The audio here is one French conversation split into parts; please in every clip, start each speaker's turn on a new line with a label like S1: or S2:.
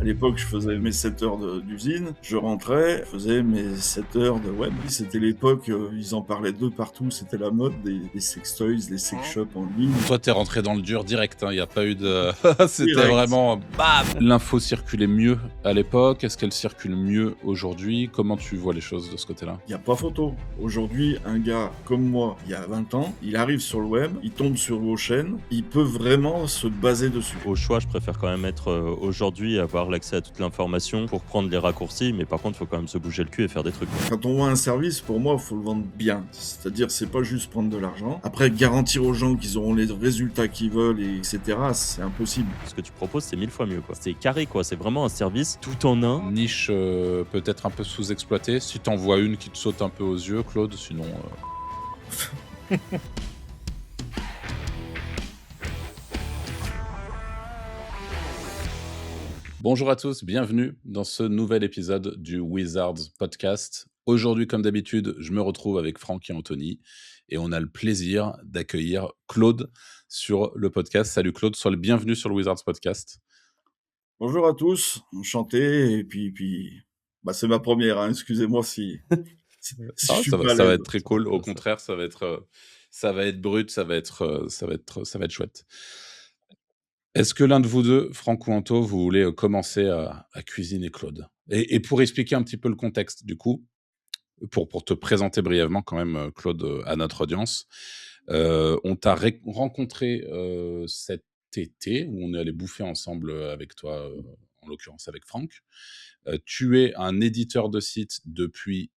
S1: À l'époque, je faisais mes 7 heures d'usine, je rentrais, je faisais mes 7 heures de web. C'était l'époque, ils en parlaient de partout, c'était la mode des sextoys, des sex shops en ligne.
S2: Toi, t'es rentré dans le dur direct, il y a pas eu de c'était
S1: Direct.
S2: vraiment bam! L'info circulait mieux à l'époque, est-ce qu'elle circule mieux aujourd'hui? Comment tu vois les choses de ce côté-là?
S1: Il y a pas photo. Aujourd'hui, un gars comme moi, il y a 20 ans, il arrive sur le web, il tombe sur vos chaînes, il peut vraiment se baser dessus.
S3: Au choix, je préfère quand même être aujourd'hui, avoir l'accès à toute l'information pour prendre les raccourcis, mais par contre, il faut quand même se bouger le cul et faire des trucs.
S1: Quand on vend un service, pour moi, il faut le vendre bien. C'est-à-dire, c'est pas juste prendre de l'argent. Après, garantir aux gens qu'ils auront les résultats qu'ils veulent, etc., c'est impossible.
S3: Ce que tu proposes, c'est 1000 fois mieux, quoi. C'est carré, quoi. C'est vraiment un service tout en un.
S2: Niche, peut-être un peu sous-exploitée, si t'en vois une qui te saute un peu aux yeux, Claude, sinon, Bonjour à tous, bienvenue dans ce nouvel épisode du Wizards Podcast. Aujourd'hui, comme d'habitude, je me retrouve avec Franck et Anthony et on a le plaisir d'accueillir Claude sur le podcast. Salut Claude, sois le bienvenu sur le Wizards Podcast.
S1: Bonjour à tous, enchanté, et bah, c'est ma première, hein, excusez-moi si je
S2: Ah,
S1: suis
S2: ça
S1: pas à
S2: va
S1: l'aise.
S2: être très cool. Au contraire, ça va être brut, ça va être chouette. Est-ce que l'un de vous deux, Franck ou Anto, vous voulez commencer à cuisiner Claude? Et pour expliquer un petit peu le contexte, du coup, pour te présenter brièvement quand même, Claude, à notre audience. On t'a rencontré cet été, où on est allé bouffer ensemble avec toi, en l'occurrence avec Franck. Tu es un éditeur de site depuis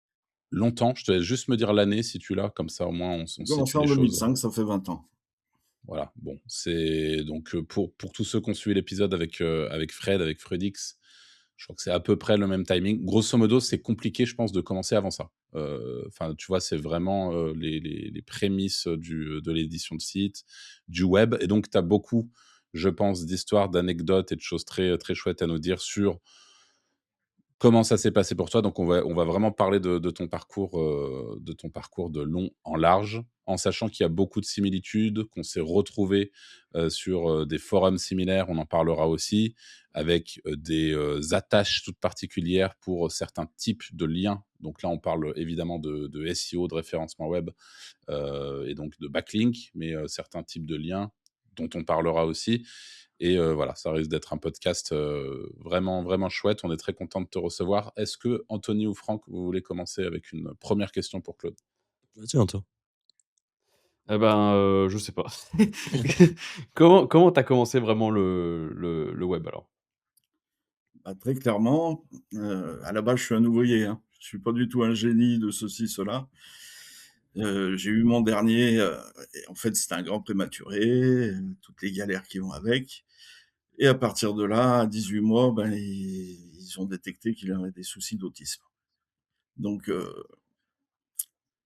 S2: longtemps. Je te laisse juste me dire l'année si tu l'as, comme ça au moins on
S1: J'ai
S2: situe
S1: commencé en
S2: les choses.
S1: 2005, ça fait 20 ans.
S2: Voilà, bon, c'est donc pour tous ceux qui ont suivi l'épisode avec Fred, avec Fredix, je crois que c'est à peu près le même timing. Grosso modo, c'est compliqué, je pense, de commencer avant ça. Enfin, tu vois, c'est vraiment les prémices de l'édition de site, du web. Et donc, tu as beaucoup, je pense, d'histoires, d'anecdotes et de choses très, très chouettes à nous dire sur comment ça s'est passé pour toi. Donc, on va vraiment parler de ton parcours de long en large, en sachant qu'il y a beaucoup de similitudes, qu'on s'est retrouvés sur des forums similaires, on en parlera aussi, avec des attaches toutes particulières pour certains types de liens. Donc là, on parle évidemment de SEO, de référencement web, et donc de backlink, mais certains types de liens dont on parlera aussi. Et voilà, ça risque d'être un podcast vraiment, vraiment chouette. On est très content de te recevoir. Est-ce que Anthony ou Franck, vous voulez commencer avec une première question pour Claude?
S3: Vas-y, Anto.
S4: Eh ben, je sais pas. Comment tu as commencé vraiment le web alors?
S1: Bah, très clairement, à la base, je suis un ouvrier, hein. Je suis pas du tout un génie de ceci, cela. J'ai eu mon dernier, et en fait, c'était un grand prématuré, toutes les galères qui vont avec. Et à partir de là, à 18 mois, ben, ils ont détecté qu'il avait des soucis d'autisme. Donc,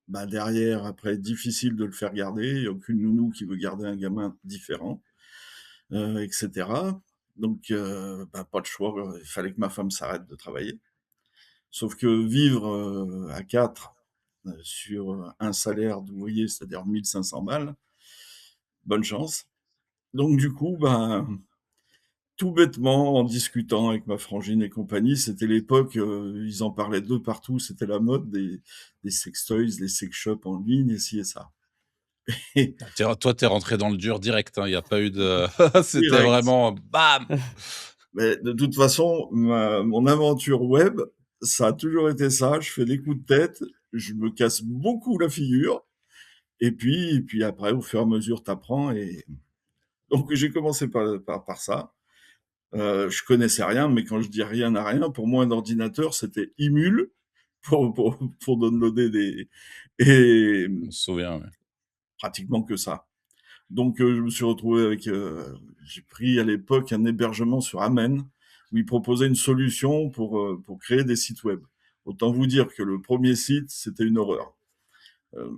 S1: bah, derrière, après, difficile de le faire garder. Il y a aucune nounou qui veut garder un gamin différent, et cetera. Donc, bah, pas de choix, il fallait que ma femme s'arrête de travailler. Sauf que vivre, à 4, sur un salaire d'ouvrier, c'est-à-dire 1 500 balles, bonne chance. Donc du coup, ben, tout bêtement, en discutant avec ma frangine et compagnie, c'était l'époque, ils en parlaient de partout, c'était la mode des sextoys, les sex shops en ligne et ci et ça. Et
S2: Toi, tu es rentré dans le dur direct, il y a pas eu de c'était
S1: direct.
S2: vraiment bam!
S1: Mais de toute façon, mon aventure web, ça a toujours été ça. Je fais des coups de tête, je me casse beaucoup la figure, et puis après, au fur et à mesure, t'apprends. Et donc j'ai commencé par ça. Je connaissais rien, mais quand je dis rien à rien, pour moi, un ordinateur, c'était Imul pour downloader et
S2: On se souvient, ouais.
S1: pratiquement que ça. Donc, je me suis retrouvé avec, j'ai pris à l'époque un hébergement sur Amen, où ils proposaient une solution pour créer des sites web. Autant vous dire que le premier site, c'était une horreur.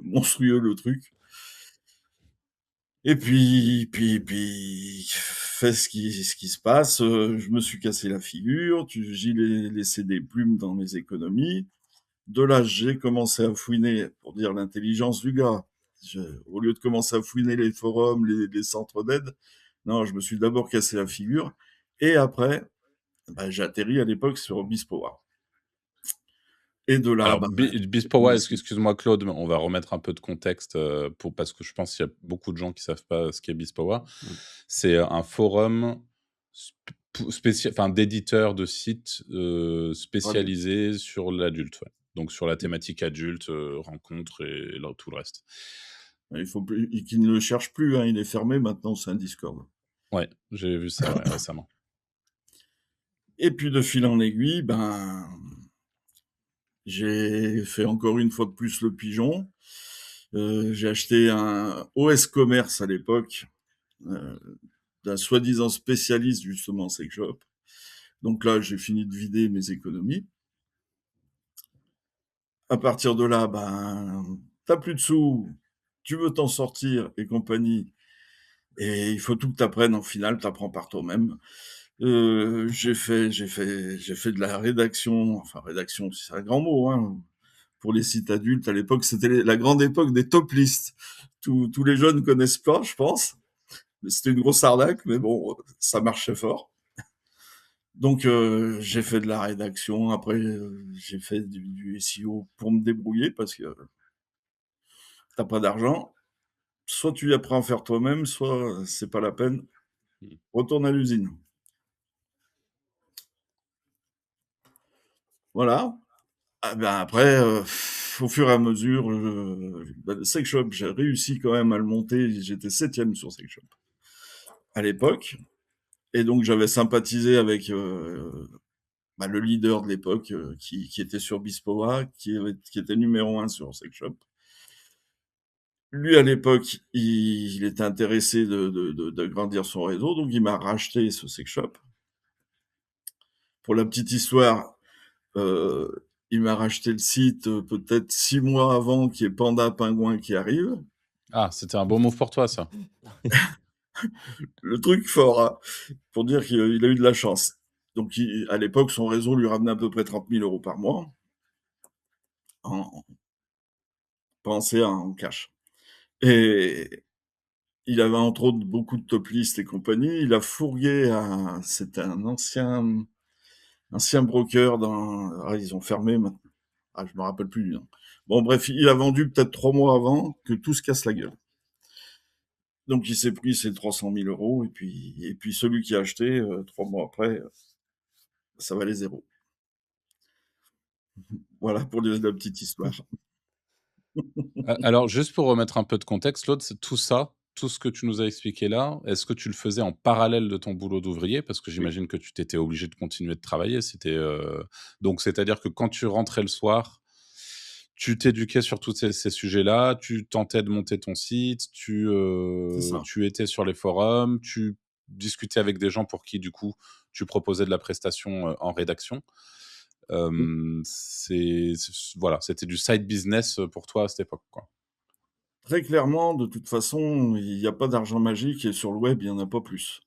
S1: Monstrueux le truc. Et puis, fait ce qui se passe, je me suis cassé la figure, j'ai laissé des plumes dans mes économies. De là, j'ai commencé à fouiner, pour dire l'intelligence du gars. Au lieu de commencer à fouiner les forums, les centres d'aide, non, je me suis d'abord cassé la figure. Et après, bah, j'ai atterri à l'époque sur Bispower et de là,
S2: Alors,
S1: bah, j'ai
S2: Bispowa,
S1: commencé.
S2: excuse-moi Claude, mais on va remettre un peu de contexte, parce que je pense qu'il y a beaucoup de gens qui savent pas ce qu'est Bispowa.
S4: Mmh.
S2: C'est un forum enfin, d'éditeurs de sites,
S1: Adulte.
S2: spécialisés sur l'adulte, ouais. Donc sur la thématique adulte, rencontres et tout le reste.
S1: Il faut plus qu'ils ne le cherchent plus, hein, il est fermé maintenant, c'est un Discord.
S2: Ouais, j'ai vu ça, ouais, récemment.
S1: Et puis de fil en aiguille, ben, j'ai fait encore une fois de plus le pigeon. J'ai acheté un OS Commerce à l'époque, heu, d'un soi-disant spécialiste justement en sex shop. Donc là, j'ai fini de vider mes économies. À partir de là, ben, tu plus de sous, tu veux t'en sortir et compagnie, et il faut tout que tu apprennes en finale, tu apprends par toi-même. J'ai fait de la rédaction, enfin rédaction, c'est un grand mot, hein, pour les sites adultes. À l'époque, c'était la grande époque des top lists. Tous les jeunes connaissent pas, je pense. Mais c'était une grosse arnaque, mais bon, ça marchait fort. Donc, j'ai fait de la rédaction. Après, j'ai fait du SEO pour me débrouiller parce que t'as pas d'argent. Soit tu apprends à faire toi-même, soit c'est pas la peine.
S2: Mmh.
S1: Retourne à l'usine. Voilà. Ah ben après, au fur et à mesure, bah, le sex shop, j'ai réussi quand même à le monter. J'étais 7e sur sex shop à l'époque, et donc j'avais sympathisé avec bah, le leader de l'époque, qui était sur Bispoa, qui était numéro 1 sur sex shop. Lui, à l'époque, il était intéressé de grandir son réseau, donc il m'a racheté ce sex shop. Pour la petite histoire, il m'a racheté le site, peut-être 6 mois avant qu'il y ait Panda Pingouin qui arrive.
S2: Ah, c'était un beau move pour toi, ça.
S1: Le truc fort, hein, pour dire qu'il a eu de la chance. Donc à l'époque, son réseau lui ramenait à peu près 30 000 € par mois, en pas en CA, en cash, et il avait entre autres beaucoup de top list et compagnie. Il a fourgué c'était un ancien broker ils ont fermé maintenant. Ah, je me rappelle plus du nom. Bon bref, il a vendu peut-être 3 mois avant que tout se casse la gueule. Donc il s'est pris ses 300 000 €, et puis celui qui a acheté, 3 mois après, ça valait zéro. Voilà pour la petite histoire.
S2: Alors juste pour remettre un peu de contexte, Claude, c'est tout ça, tout ce que tu nous as expliqué là, est-ce que tu le faisais en parallèle de ton boulot d'ouvrier? Parce que
S1: Oui,
S2: j'imagine que tu t'étais obligé de continuer de travailler, donc c'est-à-dire que quand tu rentrais le soir, tu t'éduquais sur tous ces sujets-là, tu tentais de monter ton site,
S1: c'est ça.
S2: tu étais sur les forums, tu discutais avec des gens pour qui, du coup, tu proposais de la prestation, en rédaction.
S1: Oui.
S2: Voilà, c'était du side business, pour toi à cette époque, quoi.
S1: Très clairement, de toute façon, il y a pas d'argent magique, et sur le web, il y en a pas plus.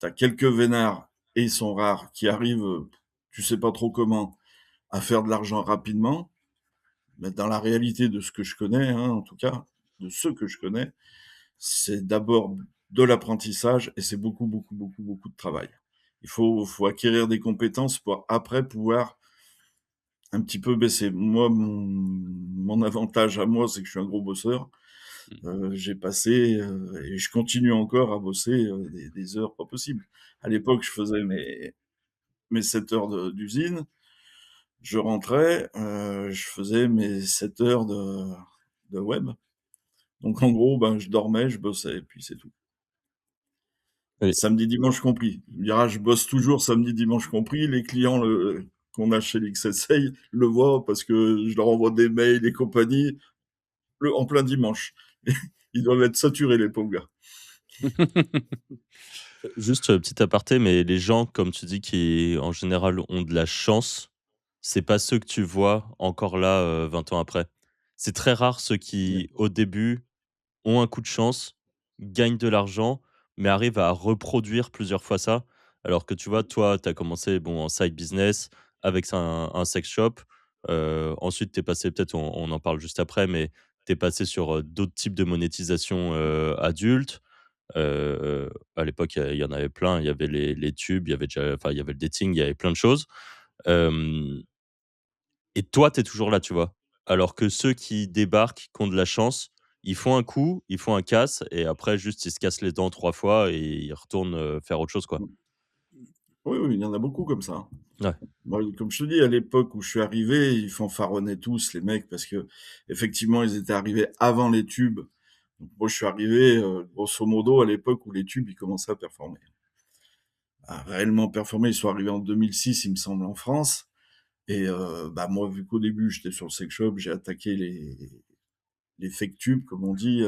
S1: Tu as quelques vénards, et ils sont rares, qui arrivent, tu sais pas trop comment, à faire de l'argent rapidement. Mais dans la réalité de ce que je connais, hein, en tout cas, de ceux que je connais, c'est d'abord de l'apprentissage, et c'est beaucoup, beaucoup, beaucoup, beaucoup de travail. Il faut acquérir des compétences pour après pouvoir un petit peu baisser. Moi, mon avantage à moi, c'est que je suis un gros bosseur.
S2: Mmh.
S1: J'ai passé, et je continue encore à bosser, des heures pas possibles. À l'époque, je faisais mes 7 heures d'usine, je rentrais, je faisais mes 7 heures de web. Donc en gros, ben, je dormais, je bossais, et puis c'est tout.
S3: Oui.
S1: Samedi, dimanche compris. Tu me diras, je bosse toujours samedi, dimanche compris. Les clients qu'on a chez l'XSA le voient parce que je leur envoie des mails et compagnie en plein dimanche. Ils doivent être saturés, les pauvres gars.
S3: Juste, petit aparté, mais les gens, comme tu dis, qui en général ont de la chance, c'est pas ceux que tu vois encore là, 20 ans après. C'est très rare ceux
S1: Ouais.
S3: qui, au début, ont un coup de chance, gagnent de l'argent, mais arrivent à reproduire plusieurs fois ça. Alors que tu vois, toi, tu as commencé bon, en side business avec un sex shop. Ensuite, tu es passé, peut-être on en parle juste après, mais tu es passé sur d'autres types de monétisation adultes. À l'époque, il y en avait plein. Il y avait les tubes, il y avait déjà enfin, il y avait le dating, il y avait plein de choses. Hem Et toi, tu es toujours là, tu vois? Alors que ceux qui débarquent, qui ont de la chance, ils font un coup, ils font un casse et après juste ils se cassent les dents 3 fois et ils retournent, faire autre chose, quoi.
S1: Mmh. Oui, oui, il y en a beaucoup comme ça, hein.
S3: Ouais.
S1: Moi, comme je te dis, à l'époque où je suis arrivé, ils fanfaronnaient tous les mecs parce qu'effectivement, ils étaient arrivés avant les tubes. Donc moi, je suis arrivé, grosso modo à l'époque où les tubes, ils commençaient à performer. À réellement performer, ils sont arrivés en 2006, il me semble, en France. Et bah, moi, vu qu'au début, j'étais sur le sex shop, j'ai attaqué les fake tubes, comme on dit,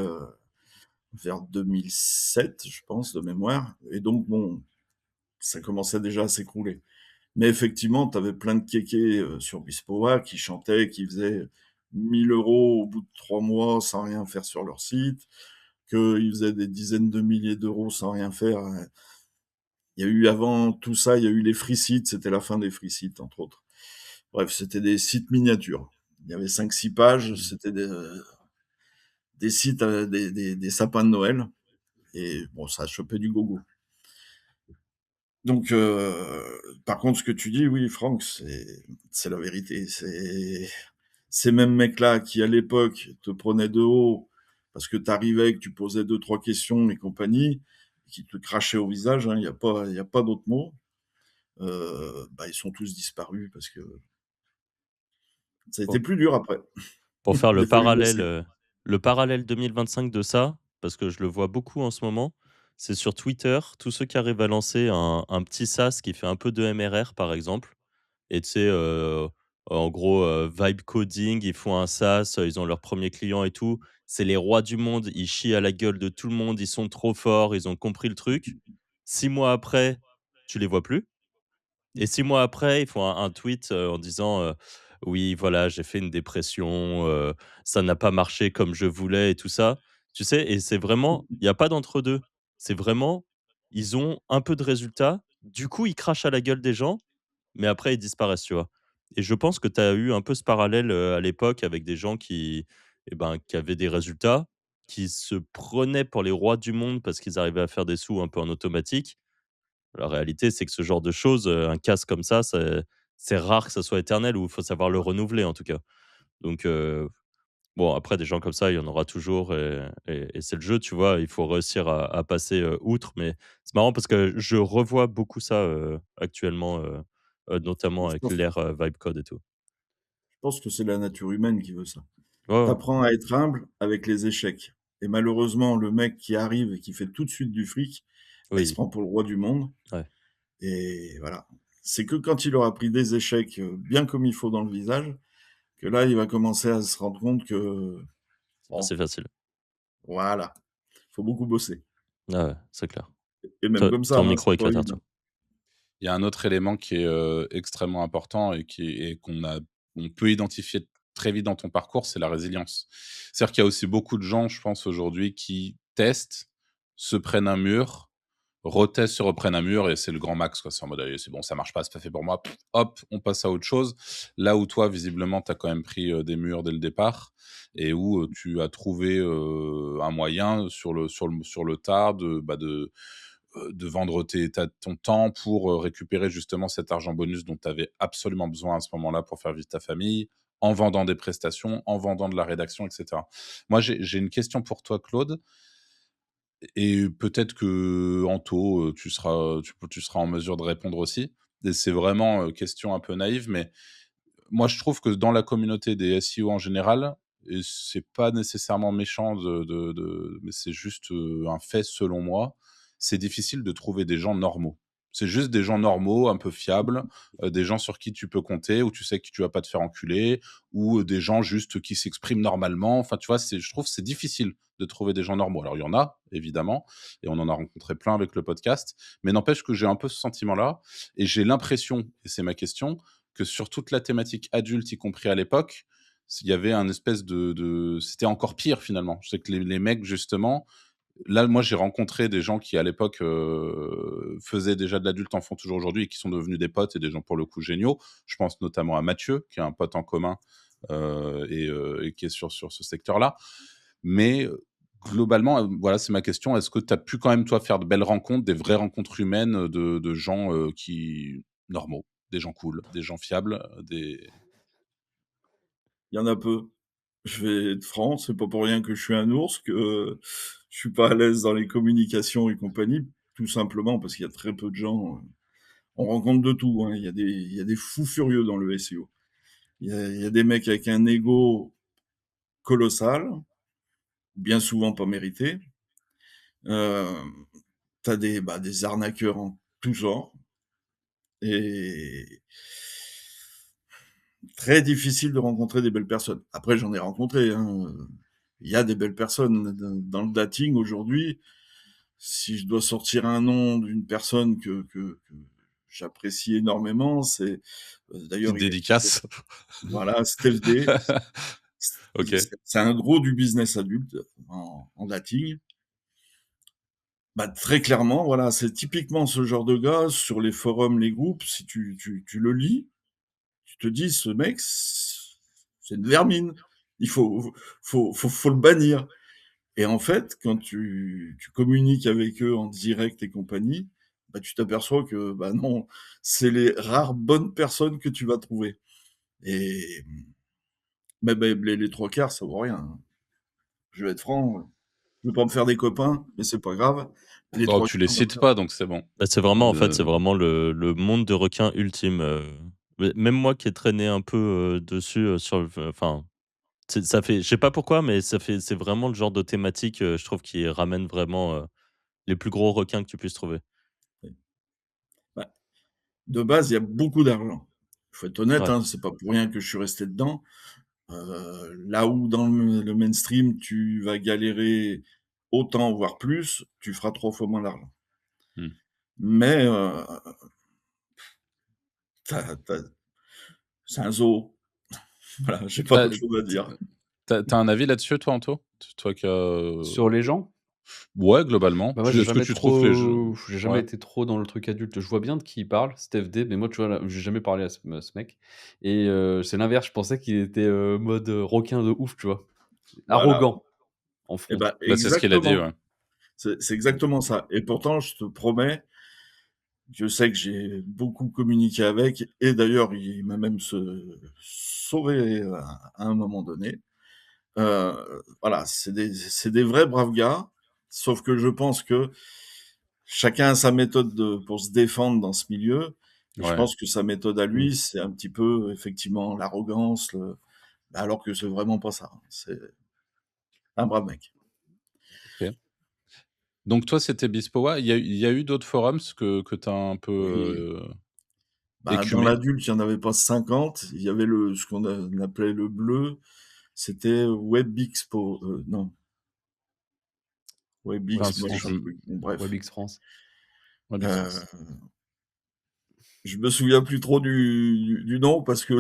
S1: vers 2007, je pense, de mémoire. Et donc, bon, ça commençait déjà à s'écrouler. Mais effectivement, tu avais plein de kékés sur Bispoa qui chantaient, qui faisaient 1 000 € au bout de 3 mois sans rien faire sur leur site, qu'ils faisaient des dizaines de milliers d'euros sans rien faire. Il y a eu avant tout ça, il y a eu les free sites, c'était la fin des free sites, entre autres. Bref, c'était des sites miniatures. Il y avait 5, 6 pages, c'était des sites, des sapins de Noël. Et bon, ça a chopé du gogo. Donc, par contre, ce que tu dis, oui, Franck, c'est la vérité. C'est ces mêmes mecs-là qui, à l'époque, te prenaient de haut parce que tu arrivais, que tu posais 2, 3 questions et compagnie, qui te crachaient au visage, hein, il y a pas d'autre mot. Bah, ils sont tous disparus parce que ça a été
S3: Pour
S1: plus dur après.
S3: pour faire
S1: Il a fallu bosser.
S3: le parallèle 2025 de ça, parce que je le vois beaucoup en ce moment, c'est sur Twitter, tous ceux qui arrivent à lancer un petit SaaS qui fait un peu de MRR, par exemple. Et tu sais, en gros, vibe coding, ils font un SaaS, ils ont leur premier client et tout. C'est les rois du monde, ils chient à la gueule de tout le monde, ils sont trop forts, ils ont compris le truc. 6 mois après, tu les vois plus et 6 mois après, ils font un tweet, en disant, «Oui, voilà, j'ai fait une dépression, ça n'a pas marché comme je voulais» et tout ça. Tu sais? Et c'est vraiment il y a pas d'entre-deux. C'est vraiment, ils ont un peu de résultats, du coup, ils crachent à la gueule des gens mais après ils disparaissent, tu vois? Et je pense que tu as eu un peu ce parallèle, à l'époque avec des gens qui, eh ben, qui avaient des résultats, qui se prenaient pour les rois du monde parce qu'ils arrivaient à faire des sous un peu en automatique. La réalité, c'est que ce genre de choses, un casque comme ça, c'est rare que ça soit éternel ou il faut savoir le renouveler en tout cas. Donc bon après des gens comme ça, il y en aura toujours et c'est le jeu, tu vois? Il faut réussir à passer, outre mais c'est marrant parce que je revois beaucoup ça, actuellement, notamment
S1: Je
S3: avec
S1: pense
S3: l'ère, vibe code et tout.
S1: je pense que c'est la nature humaine qui veut ça.
S3: Ouais,
S1: Tu
S3: ouais.
S1: apprends à être humble avec les échecs. Et malheureusement, le mec qui arrive et qui fait tout de suite du fric, bah, il se
S3: Oui,
S1: prend pour le roi du monde.
S3: ouais,
S1: Et voilà. C'est que quand il aura pris des échecs bien comme il faut dans le visage, que là, il va commencer à se rendre compte que,
S3: c'est pas
S1: bon,
S3: si facile.
S1: voilà, faut beaucoup bosser.
S3: Ah ouais, c'est clair.
S1: Et même
S3: Te
S1: comme ça,
S3: ton
S1: hein,
S3: micro
S1: c'est pas
S3: éclate à
S1: évident.
S3: toi.
S2: Il y a un autre élément qui est, extrêmement important et on peut identifier très vite dans ton parcours, c'est la résilience. C'est-à-dire qu'il y a aussi beaucoup de gens, je pense aujourd'hui, qui testent, se prennent un mur, retestent, se reprennent un mur et c'est le grand max, quoi. C'est en mode: «Allez, c'est bon, ça marche pas, c'est pas fait pour moi, pff, hop, on passe à autre chose». Là où toi, visiblement, tu as quand même pris, des murs dès le départ et où, tu as trouvé, un moyen sur le tard de vendre ton temps pour, récupérer justement cet argent bonus dont tu avais absolument besoin à ce moment-là pour faire vivre ta famille, en vendant des prestations, en vendant de la rédaction et cetera. Moi, j'ai une question pour toi, Claude, et peut-être que Anto, tu seras en mesure de répondre aussi, et c'est vraiment, question un peu naïve, mais moi, je trouve que dans la communauté des SEO en général, et c'est pas nécessairement méchant mais c'est juste, un fait selon moi, c'est difficile de trouver des gens normaux. C'est juste des gens normaux, un peu fiables, des gens sur qui tu peux compter, où tu sais que tu vas pas te faire enculer, ou, des gens juste qui s'expriment normalement. Enfin, tu vois, je trouve que c'est difficile de trouver des gens normaux. Alors il y en a, évidemment, et on en a rencontré plein avec le podcast, mais n'empêche que j'ai un peu ce sentiment-là et j'ai l'impression, et c'est ma question, que sur toute la thématique adulte, y compris à l'époque, il y avait un espèce c'était encore pire finalement. Je sais que les mecs justement, là, moi j'ai rencontré des gens qui à l'époque, faisaient déjà de l'adulte, en font toujours aujourd'hui et qui sont devenus des potes et des gens pour le coup géniaux. Je pense notamment à Mathieu, qui est un pote en commun, et qui est sur ce secteur-là. Mais, globalement, voilà, c'est ma question. Est-ce que tu as pu quand même, toi, faire de belles rencontres, des vraies rencontres humaines, de gens, qui normaux, des gens cool, des gens fiables, des
S1: Il y en a peu. Je vais être franc, c'est pas pour rien que je suis un ours, que je suis pas à l'aise dans les communications et compagnie, tout simplement parce qu'il y a très peu de gens, on rencontre de tout, hein. Il y a des fous furieux dans le SEO. Il y a des mecs avec un ego colossal, bien souvent pas mérité. Tu des arnaqueurs en tout genre et très difficile de rencontrer des belles personnes. Après, j'en ai rencontré, hein, il y a des belles personnes dans le dating aujourd'hui. Si je dois sortir un nom d'une personne que j'apprécie énormément, c'est,
S2: petites
S1: d'ailleurs,
S2: dédicaces?
S1: voilà, Steph D.
S2: OK.
S1: C'est un gros du business adulte en dating. Bah, très clairement, voilà, c'est typiquement ce genre de gars sur les forums, les groupes, si tu le lis, tu te dis: «Ce mec, c'est une vermine. Il faut le bannir». Et en fait, quand tu communiques avec eux en direct et compagnie, bah, tu t'aperçois que, bah, non, c'est les rares bonnes personnes que tu vas trouver. Et les 3 quarts, ça vaut rien, hein. Je vais être franc, je vais pas me faire des copains, mais c'est pas grave. Les
S2: Non,
S1: 3
S2: tu les
S1: quarts,
S2: cites pas, donc c'est bon.
S3: Bah, c'est vraiment en fait,
S2: Heu,
S3: c'est vraiment le monde de requins ultime, mais même moi qui ai traîné un peu, dessus, sur le enfin, ça fait je sais pas pourquoi, mais c'est vraiment le genre de thématique, je trouve qui ramène vraiment, les plus gros requins que tu puisses trouver.
S1: bah, de base, il y a beaucoup d'argent. Il faut être honnête,
S3: Ouais.
S1: hein, c'est pas pour rien que je suis resté dedans. Là où dans le mainstream, tu vas galérer autant, voire plus, tu feras 3 fois moins d'argent.
S2: mmh.
S1: Mais tu c'est un zoo. Voilà, j'ai pas
S2: Tu
S1: d'autre chose à dire.
S2: as un avis là-dessus, toi, Anto? Toi qui as
S4: Sur les gens?
S2: ouais, globalement.
S4: Bah, moi,
S2: Tu Est-ce que tu trouves que les jeux
S4: j'ai jamais
S2: ouais,
S4: été trop dans le truc adulte. Je vois bien de qui il parle, Steph D, mais moi, tu vois, là, j'ai jamais parlé à ce mec et c'est l'inverse. Je pensais qu'il était, mode, requin de ouf, tu vois?
S1: Voilà,
S4: Arrogant, en
S1: et
S4: front.
S1: bah,
S2: bah, c'est ce qu'il a dit,
S1: exactement.
S2: ouais.
S1: C'est exactement ça, et pourtant, je te promets, je sais que j'ai beaucoup communiqué avec, et d'ailleurs, il m'a même sauvé à un moment donné. Voilà, c'est des vrais braves gars, sauf que je pense que chacun a sa méthode pour se défendre dans ce milieu, et je
S2: Ouais,
S1: pense que sa méthode à
S4: Mmh.
S1: lui, c'est un petit peu, effectivement, l'arrogance, alors que c'est vraiment pas ça, hein. C'est un brave mec.
S2: OK. Donc toi, c'était Bispoa. Il y a eu d'autres forums que tu as un peu,
S1: Oui. Dans
S2: écumés?
S1: l'adulte, il y en avait pas 50. Il y avait ce on appelait le bleu, c'était WebExpo, non,
S2: Enfin,
S1: WebEx
S2: c je
S1: machin truc, bon bref.
S4: WebX France.
S2: Webix France.
S1: Heu, je me souviens plus trop du nom parce que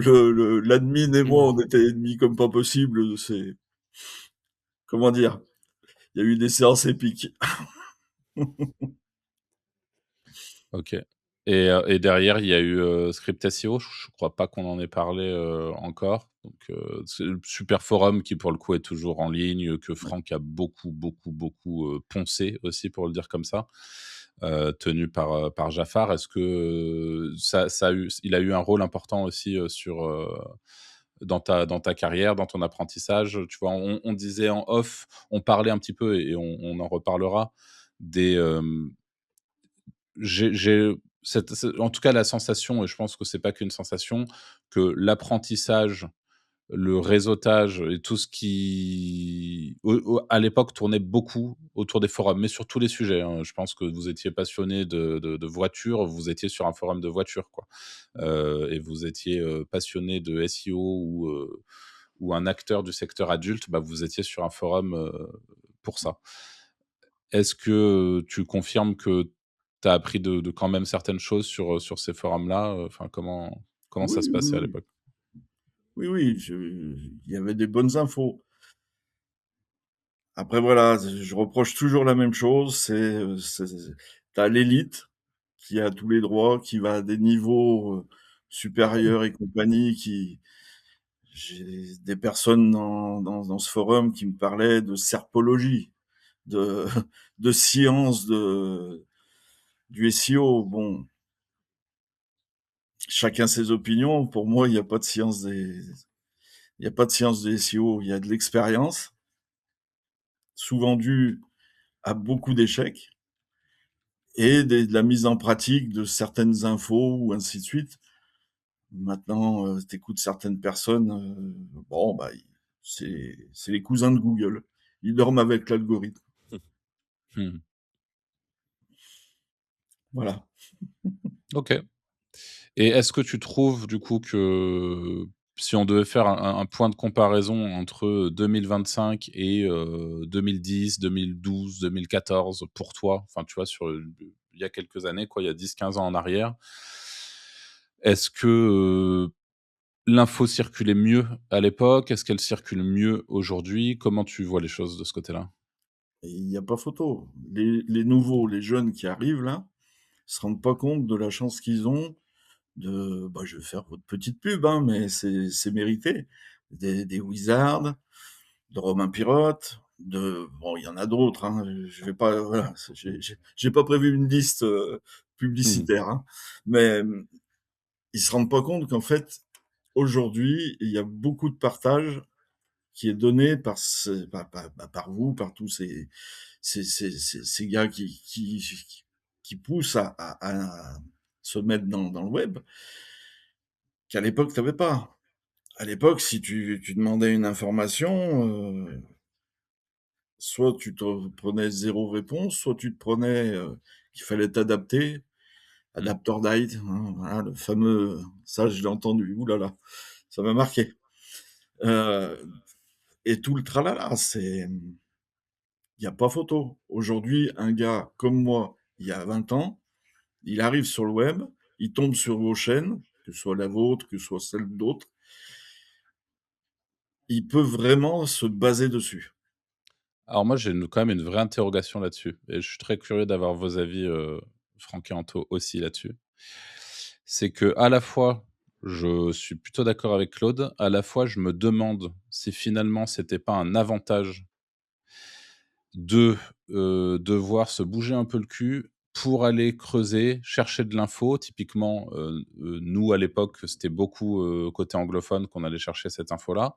S1: l'admin et moi, on était ennemis comme pas possible, c'est comment dire? Il y a eu des séances épiques.
S2: OK. Et derrière, il y a eu, Script SEO. Je crois pas qu'on en ait parlé, encore. Donc, c'est le super forum qui, pour le coup, est toujours en ligne, que
S1: Ouais.
S2: Franck a beaucoup, beaucoup, beaucoup, poncé aussi, pour le dire comme ça, tenu par Jafar. Est-ce que, ça a eu il a eu un rôle important aussi, dans ta carrière, dans ton apprentissage? Tu vois, on disait en off, on parlait un petit peu et on en reparlera des, j'ai en tout cas la sensation, et je pense que c'est pas qu'une sensation, que l'apprentissage, le réseautage et tout ce qui à l'époque tournait beaucoup autour des forums, mais sur tous les sujets, hein. Je pense que vous étiez passionné de voitures, vous étiez sur un forum de voitures, quoi. Et vous étiez, passionné de SEO ou un acteur du secteur adulte, bah, vous étiez sur un forum, pour ça. Est-ce que, tu confirmes que tu as appris de quand même certaines choses sur ces forums-là? Enfin, comment ça
S1: Oui,
S2: se
S1: oui,
S2: passait à
S1: oui.
S2: l'époque?
S1: Oui, oui, il y avait des bonnes infos. Après voilà, je reproche toujours la même chose, tu l'élite qui a tous les droits, qui va à des niveaux, supérieurs et compagnie, qui j'ai des personnes dans ce forum qui me parlaient de serpologie. de de science du SEO. Bon, chacun ses opinions. Pour moi, il y a pas de science il y a pas de science du SEO. Il y a de l'expérience, souvent due à beaucoup d'échecs et de la mise en pratique de certaines infos ou ainsi de suite. Maintenant, tu écoutes certaines personnes, bon, bah, c'est les cousins de Google. Ils dorment avec l'algorithme.
S2: Mmh.
S1: Voilà.
S2: OK. Et est-ce que tu trouves du coup que si on devait faire un point de comparaison entre 2025 et 2010, 2012, 2014 pour toi, enfin tu vois il y a quelques années quoi, il y a 10-15 ans en arrière, est-ce que, l'info circulait mieux à l'époque? Est-ce qu'elle circule mieux aujourd'hui? Comment tu vois les choses de ce côté-là?
S1: Et il y a pas photo. Les nouveaux, les jeunes qui arrivent là, se rendent pas compte de la chance qu'ils ont bah, je vais faire votre petite pub, hein, mais c'est mérité. Des Wizards, de Romain Pirotte, bon, il y en a d'autres, hein, je vais pas, voilà, j'ai pas prévu une liste,
S2: Mmh.
S1: publicitaire, hein, mais, ils se rendent pas compte qu'en fait, aujourd'hui, il y a beaucoup de partage qui est donné par vous, par tous ces gars qui poussent à se mettre dans le web, qu'à l'époque, tu avais pas. À l'époque, si tu demandais une information, soit tu te prenais 0 réponse, soit tu te prenais, qu'il fallait t'adapter,
S2: Mmh.
S1: Adaptordite, hein, voilà, le fameux, ça je l'ai entendu, ouh là là, ça m'a marqué. Heu et tout le tralala, il y a pas photo. Aujourd'hui, un gars comme moi, il y a 20 ans, il arrive sur le web, il tombe sur vos chaînes, que ce soit la vôtre, que ce soit celle d'autres, il peut vraiment se baser dessus.
S2: Alors moi, j'ai quand même une vraie interrogation là-dessus et je suis très curieux d'avoir vos avis, Franck et Anto aussi là-dessus. C'est que à la fois, je suis plutôt d'accord avec Claude, à la fois je me demande si finalement c'était pas un avantage de, devoir se bouger un peu le cul pour aller creuser, chercher de l'info. Typiquement, nous à l'époque, c'était beaucoup, côté anglophone qu'on allait chercher cette info-là.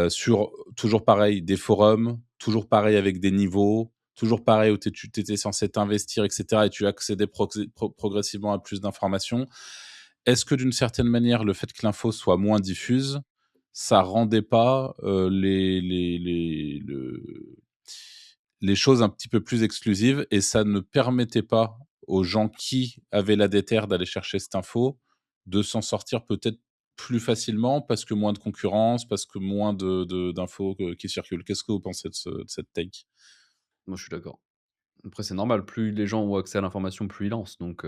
S2: Sur toujours pareil, des forums, toujours pareil avec des niveaux, toujours pareil où tu étais censé t'investir et cetera et tu accédais progressivement à plus d'informations. Est-ce que d'une certaine manière, le fait que l'info soit moins diffuse, ça rendait pas, les choses un petit peu plus exclusives et ça ne permettait pas aux gens qui avaient la déterre d'aller chercher cette info, de s'en sortir peut-être plus facilement parce que moins de concurrence, parce que moins d'infos qui circulent. Qu'est-ce que vous pensez de cette take?
S4: Moi, je suis d'accord. Après, c'est normal, plus les gens ont accès à l'information, plus ils lancent. Donc,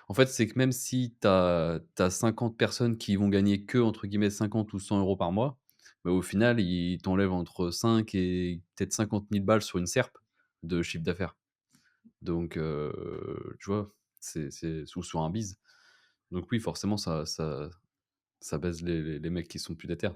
S4: en fait, c'est que même si tu as 50 personnes qui vont gagner que, entre guillemets, 50 ou 100 euros par mois, bah, au final, ils t'enlèvent entre 5 et peut-être 50 000 balles sur une SERP de chiffre d'affaires. Donc, tu vois, c'est ou sur un bise. Donc oui, forcément, ça baise les mecs qui sont plus déter.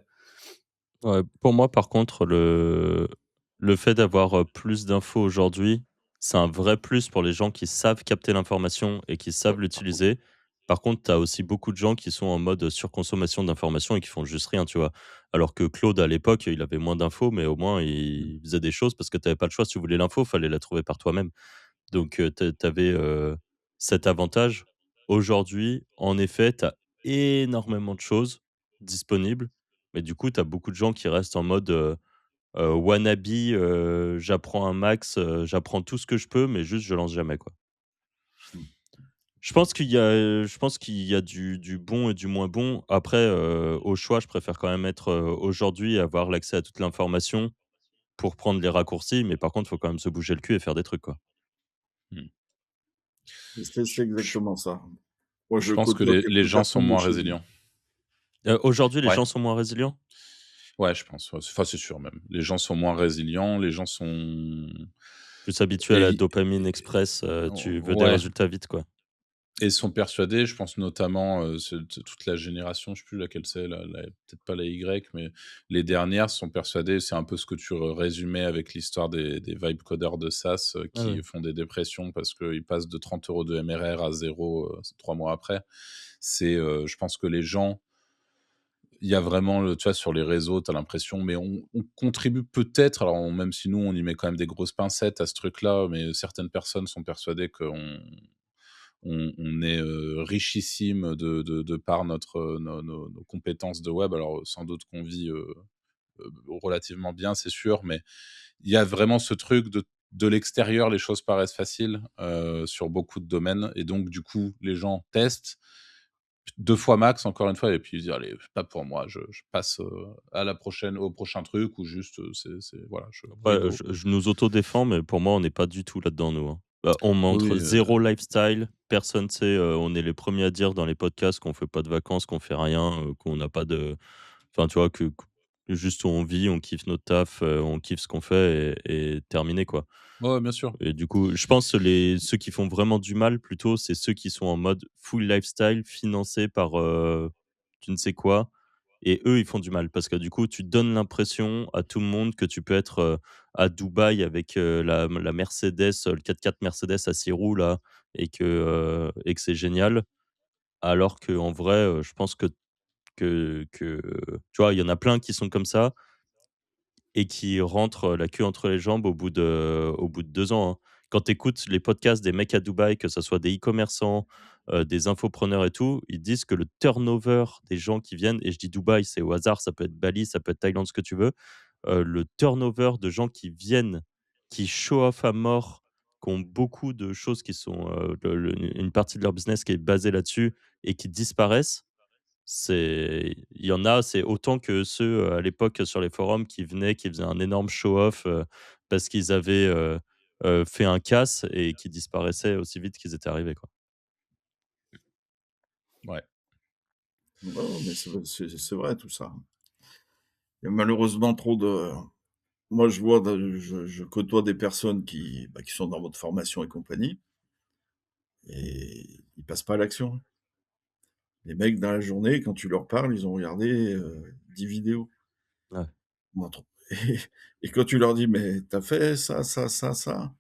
S3: Ouais, pour moi, par contre, le fait d'avoir, plus d'infos aujourd'hui, c'est un vrai plus pour les gens qui savent capter l'information et qui savent l'utiliser. Par contre, tu as aussi beaucoup de gens qui sont en mode surconsommation d'informations et qui font juste rien, tu vois? Alors que Claude, à l'époque, il avait moins d'infos, mais au moins
S2: Mmh.
S3: il faisait des choses parce que tu avais pas le choix. Si tu voulais l'info, fallait la trouver par toi-même. Donc, tu avais, cet avantage. Aujourd'hui, en effet, tu as énormément de choses disponibles, mais du coup, tu as beaucoup de gens qui restent en mode, wannabe, j'apprends un max, j'apprends tout ce que je peux, mais juste je lance jamais, quoi.
S1: Mmh.
S3: Je pense qu'il y a du bon et du moins bon. Après, au choix, je préfère quand même être, aujourd'hui, avoir l'accès à toute l'information pour prendre les raccourcis, mais par contre, il faut quand même se bouger le cul et faire des trucs, quoi.
S2: Mmh.
S1: C'est
S2: Je
S1: exactement ça. Moi,
S2: je
S1: je
S2: pense que
S1: côtoie
S2: les
S1: quelques
S2: gens sont
S1: personnes de
S2: moins
S1: chez vous.
S2: résilients.
S3: Aujourd'hui, les
S2: Ouais,
S3: gens sont moins résilients?
S2: ouais, je pense, ouais, enfin, c'est sûr même. Les gens sont moins résilients, les gens sont
S3: Plus habitué à la
S2: et
S3: dopamine express, tu veux des
S2: ouais.
S3: résultats vite, quoi.
S2: Et ils sont persuadés, je pense notamment, toute la génération, je sais plus laquelle c'est, peut-être pas la Y, mais les dernières sont persuadées, c'est un peu ce que tu résumais avec l'histoire des vibe coders de SaaS,
S3: Ah ouais.
S2: qui font des dépressions parce qu'ils passent de 30 € de MRR à 0, 3 mois après. Je pense que les gens, il y a vraiment tu vois, sur les réseaux, tu as l'impression, mais on contribue peut-être, alors même si nous, on y met quand même des grosses pincettes à ce truc-là, mais certaines personnes sont persuadées qu'on est, richissime de par nos compétences de web. Alors, sans doute qu'on vit, relativement bien, c'est sûr, mais il y a vraiment ce truc de l'extérieur, les choses paraissent faciles, sur beaucoup de domaines et donc du coup, les gens testent 2 fois max, encore une fois et puis ils disent: «Allez, pas pour moi, je passe, au prochain truc» ou juste, c'est voilà, je
S3: Après,
S2: brico.
S3: je nous auto-défends, mais pour moi, on n'est pas du tout là-dedans, nous, hein. Bah, on montre
S2: Oui,
S3: zéro lifestyle. Personne sait, on est les premiers à dire dans les podcasts qu'on fait pas de vacances, qu'on fait rien, qu'on n'a pas de enfin, tu vois, que juste on vit, on kiffe notre taf, on kiffe ce qu'on fait et terminé, quoi.
S2: ouais, bien sûr.
S3: Et du coup, je pense que ceux qui font vraiment du mal plutôt, c'est ceux qui sont en mode full lifestyle, financés par, tu ne sais quoi et eux, ils font du mal parce que du coup, tu donnes l'impression à tout le monde que tu peux être, à Dubaï avec, la Mercedes, le 4x4 Mercedes à 6 roues là et que c'est génial. Alors qu'en vrai, je pense que tu vois, il y en a plein qui sont comme ça et qui rentrent, la queue entre les jambes au bout de 2 ans, hein. Quand tu écoutes les podcasts des mecs à Dubaï, que ce soit des e-commerçants, des infopreneurs et tout, ils disent que le turnover des gens qui viennent et je dis Dubaï, c'est au hasard, ça peut être Bali, ça peut être Thaïlande, ce que tu veux. Le turnover de gens qui viennent, qui show off à mort, qui ont beaucoup de choses qui sont, le une partie de leur business qui est basée là-dessus et qui disparaissent, il y en a, c'est autant que ceux, à l'époque, sur les forums qui venaient, qui faisaient un énorme show-off, parce qu'ils avaient, fait un casse et qui disparaissaient aussi vite qu'ils étaient arrivés, quoi.
S2: Ouais.
S1: Ouais, ouais, mais c'est vrai tout ça. Il y a malheureusement trop de moi je vois je côtoie des personnes qui sont dans votre formation et compagnie et ils passent pas à l'action. Les mecs dans la journée, quand tu leur parles, ils ont regardé, 10 vidéos.
S3: Ouais.
S1: Moi trop et quand tu leur dis: «Mais tu as fait ça, ça, ça, ça?»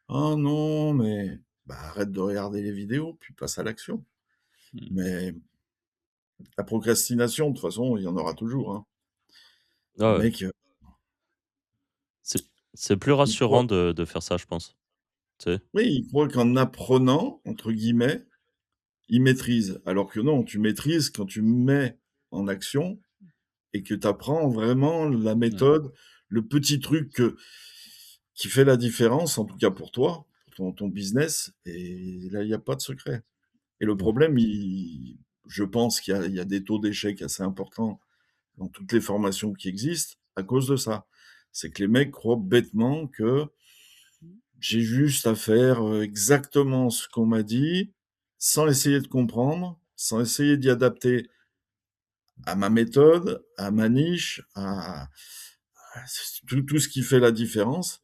S1: «Ah non, mais» bah, arrête de regarder les vidéos, puis passe à l'action.
S2: Mmh.
S1: Mais la procrastination, de toute façon, il y en aura toujours, hein.
S3: Ouais,
S1: Les
S3: ouais.
S1: mecs,
S3: C'est c'est plus
S1: ils
S3: rassurant
S1: croient
S3: de faire ça, je pense, tu sais?
S1: oui, ils croient qu'en «apprenant» entre guillemets, ils maîtrisent. Alors que non, tu maîtrises quand tu mets en action et que tu apprends vraiment la
S2: Mmh.
S1: méthode, le petit truc qui fait la différence, en tout cas pour toi, pour ton business et là, il y a pas de secret. Et le
S3: Ouais.
S1: problème, je pense qu'il y a des taux d'échec assez importants dans toutes les formations qui existent à cause de ça. C'est que les mecs croient bêtement que j'ai juste à faire, exactement ce qu'on m'a dit, sans essayer de comprendre, sans essayer d'y adapter à ma méthode, à ma niche, à tout ce qui fait la différence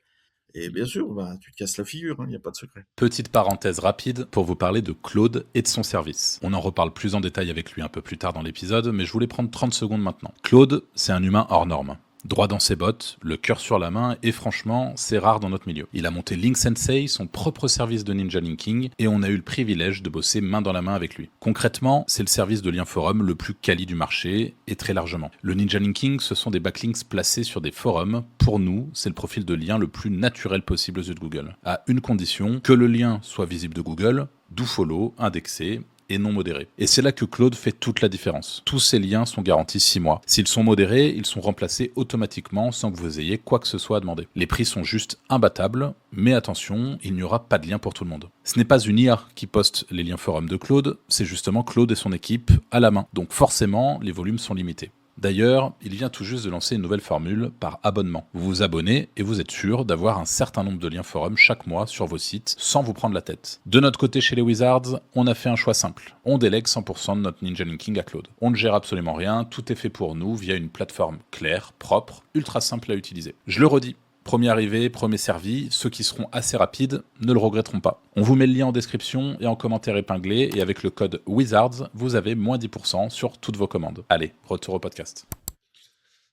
S1: et bien sûr, bah, tu te casses la figure, hein, il y a pas de secret.
S2: Petite parenthèse rapide pour vous parler de Claude et de son service. On en reparle plus en détail avec lui un peu plus tard dans l'épisode, mais je voulais prendre 30 secondes maintenant. Claude, c'est un humain hors norme. Droit dans ses bottes, le cœur sur la main, et franchement, c'est rare dans notre milieu. Il a monté Link Sensei, son propre service de ninja linking, et on a eu le privilège de bosser main dans la main avec lui. Concrètement, c'est le service de lien forum le plus quali du marché, et très largement. Le ninja linking, ce sont des backlinks placés sur des forums. Pour nous, c'est le profil de lien le plus naturel possible aux yeux de Google. À une condition, que le lien soit visible de Google, do follow, indexé, et non modérés. Et c'est là que Claude fait toute la différence. Tous ces liens sont garantis 6 mois. S'ils sont modérés, ils sont remplacés automatiquement sans que vous ayez quoi que ce soit à demander. Les prix sont juste imbattables, mais attention, il n'y aura pas de lien pour tout le monde. Ce n'est pas une IA qui poste les liens forums de Claude, c'est justement Claude et son équipe à la main. Donc forcément, les volumes sont limités. D'ailleurs, il vient tout juste de lancer une nouvelle formule par abonnement. Vous vous abonnez et vous êtes sûr d'avoir un certain nombre de liens forums chaque mois sur vos sites sans vous prendre la tête. De notre côté chez les Wizards, on a fait un choix simple. On délègue 100% de notre ninja linking à Claude. On ne gère absolument rien, tout est fait pour nous via une plateforme claire, propre, ultra simple à utiliser. Je le redis, Premier arrivé, premier servi. Ceux qui seront assez rapides ne le regretteront pas. On vous met le lien en description et en commentaire épinglé. Et avec le code WIZARDS, vous avez moins 10% sur toutes vos commandes. Allez, retour au podcast.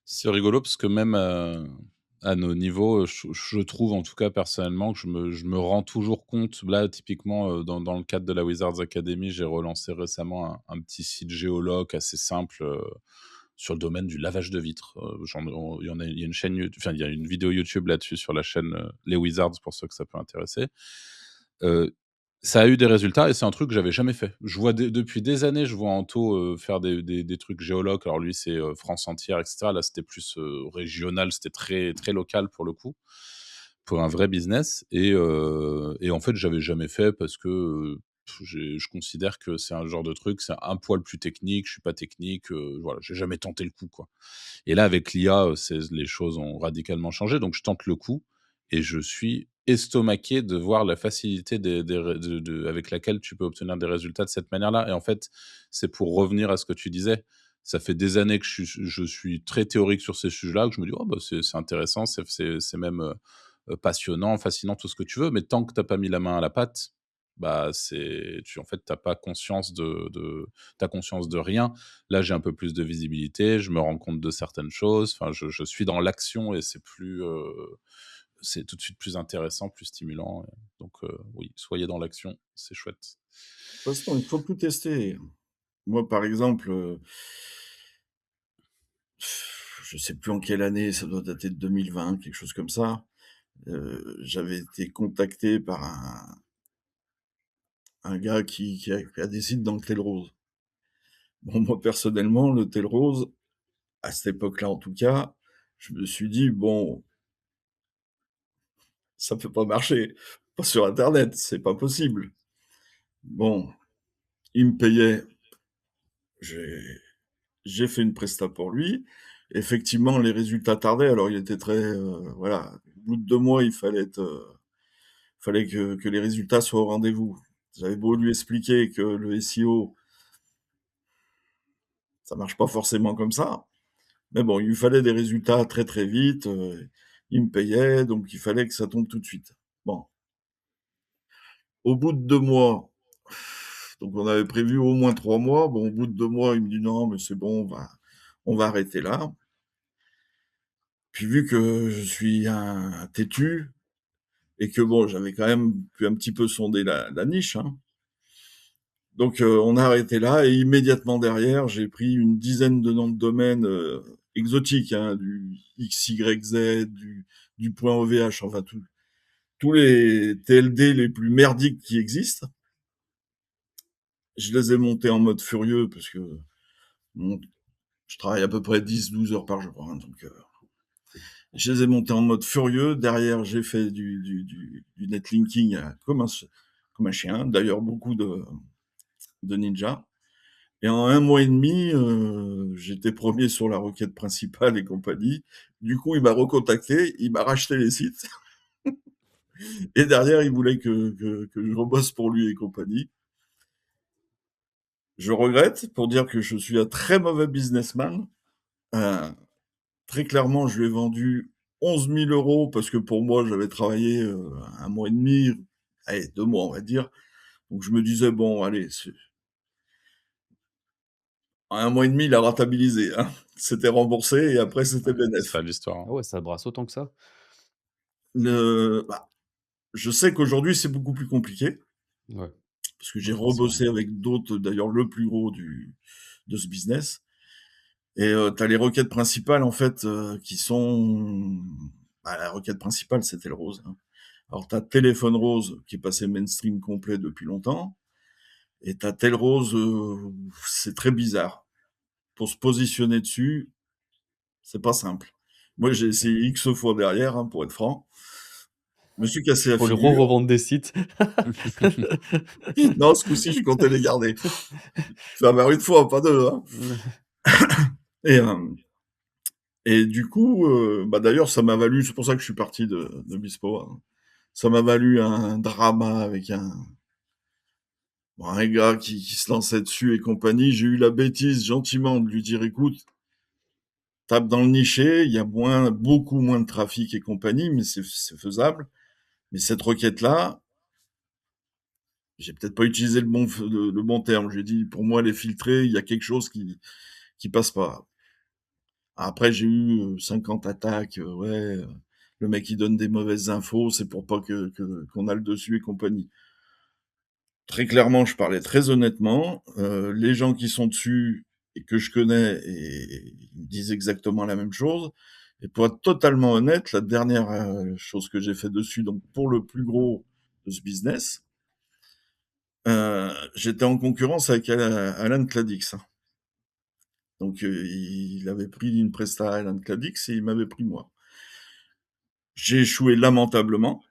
S2: C'est rigolo parce que même à nos niveaux, je trouve en tout cas personnellement que je me rends toujours compte. Là, typiquement, dans le cadre de la Wizards Academy, j'ai relancé récemment un petit site géologue assez simple sur le domaine du lavage de vitres. Il y a une chaîne, enfin, il y a une vidéo YouTube là-dessus sur la chaîne Les Wizards pour ceux que ça peut intéresser. Ça a eu des résultats et c'est un truc que j'avais jamais fait. Je vois depuis des années, je vois Anto faire des trucs géologues. Alors lui, c'est France entière, etc. Là, c'était plus régional, c'était très, très local pour le coup, pour un vrai business. Et en fait, j'avais jamais fait parce que je considère que c'est un genre de truc, c'est un poil plus technique. Je suis pas technique, voilà, j'ai jamais tenté le coup, quoi. Et là, avec l'IA, les choses ont radicalement changé. Donc, je tente le coup et je suis estomaqué de voir la facilité avec laquelle tu peux obtenir des résultats de cette manière-là. Et en fait, c'est pour revenir à ce que tu disais. Ça fait des années que je suis très théorique sur ces sujets-là, que je me dis, oh, bah, c'est intéressant, c'est même passionnant, fascinant, tout ce que tu veux. Mais tant que tu n'as pas mis la main à la pâte, bah, en fait, tu n'as pas conscience t'as conscience de rien. Là, j'ai un peu plus de visibilité, je me rends compte de certaines choses. Enfin, je suis dans l'action et c'est tout de suite plus intéressant, plus stimulant. Donc, oui, soyez dans l'action, c'est chouette.
S1: De toute façon, il faut tout tester. Moi, par exemple, je sais plus en quelle année, ça doit dater de 2020, quelque chose comme ça. J'avais été contacté par un gars qui a des sites dans le thé rose. Bon, moi, personnellement, le thé rose, à cette époque-là, en tout cas, je me suis dit: «Bon, ça peut pas marcher. Pas sur internet, c'est pas possible». Bon, il me payait, j'ai j'ai fait une presta pour lui. Effectivement, les résultats tardaient, alors il était très, voilà, au bout de 2 mois, fallait que les résultats soient au rendez-vous. J'avais beau lui expliquer que le SEO, ça marche pas forcément comme ça, mais bon, il lui fallait des résultats très, très vite, il me payait, donc il fallait que ça tombe tout de suite. Bon, au bout de 2 mois, donc on avait prévu au moins 3 mois. Bon, au bout de 2 mois, il me dit: «Non, mais c'est bon, on va arrêter là». Puis vu que je suis un têtu et que bon, j'avais quand même pu un petit peu sonder la niche, hein. Donc on a arrêté là et immédiatement derrière, j'ai pris une dizaine de noms de domaines, exotiques, hein, du XYZ, du .ovh, enfin tous les TLD les plus merdiques qui existent. Je les ai montés en mode furieux parce que bon, je travaille à peu près 10-12 heures par jour, hein, donc je les ai montés en mode furieux. Derrière, j'ai fait du netlinking comme un chien. D'ailleurs, beaucoup de ninja. Et en 1 mois et demi, j'étais premier sur la requête principale et compagnie. Du coup, il m'a recontacté, il m'a racheté les sites. Et derrière, il voulait que je rebosse pour lui et compagnie. Je regrette pour dire que je suis un très mauvais businessman. Euh, Très clairement, je lui ai vendu 11 000 euros parce que pour moi, j'avais travaillé 1 mois et demi, allez, 2 mois, on va dire. Donc je me disais, bon, allez, en 1 mois et demi, il a rentabilisé, hein. C'était remboursé et après, c'était
S2: Ouais, c'est
S1: bénef.
S2: ça l'histoire, hein.
S4: Ah ouais, ça brasse autant que ça?
S1: Bah, je sais qu'aujourd'hui, c'est beaucoup plus compliqué
S4: Ouais,
S1: parce que
S4: bah,
S1: j'ai
S4: forcément.
S1: rebossé avec d'autres, d'ailleurs le plus gros de ce business. Et tu as les requêtes principales, en fait, qui sont bah, la requête principale, c'était le rose, hein. Alors, tu as Téléphone Rose qui est passé mainstream complet depuis longtemps, et tu as Tel Rose, c'est très bizarre. Pour se positionner dessus, c'est pas simple. Moi, j'ai essayé X fois derrière, hein, pour être franc. Je me suis cassé la
S4: Pour lui
S1: figure.
S4: revendre des sites.
S1: Non, ce coup-ci, je comptais les garder. Faire avoir une fois, pas deux, hein. Et, du coup, bah d'ailleurs, ça m'a valu, c'est pour ça que je suis parti de Bispo, hein. Ça m'a valu un drama avec bon, un gars qui se lançait dessus et compagnie. J'ai eu la bêtise gentiment de lui dire, écoute, tape dans le niché, il y a beaucoup moins de trafic et compagnie, mais c'est faisable. Mais cette requête-là, j'ai peut-être pas utilisé le bon terme. J'ai dit, pour moi, elle est filtrée, il y a quelque chose qui passe pas. Après, j'ai eu 50 attaques, le mec, il donne des mauvaises infos, c'est pour pas qu'on a le dessus et compagnie. Très clairement, je parlais très honnêtement. Les gens qui sont dessus et que je connais, ils me disent exactement la même chose. Et pour être totalement honnête, la dernière chose que j'ai fait dessus, donc pour le plus gros de ce business, j'étais en concurrence avec Alan Cladix, hein. Donc il avait pris une presta à Alan Cladix et il m'avait pris moi. J'ai échoué lamentablement,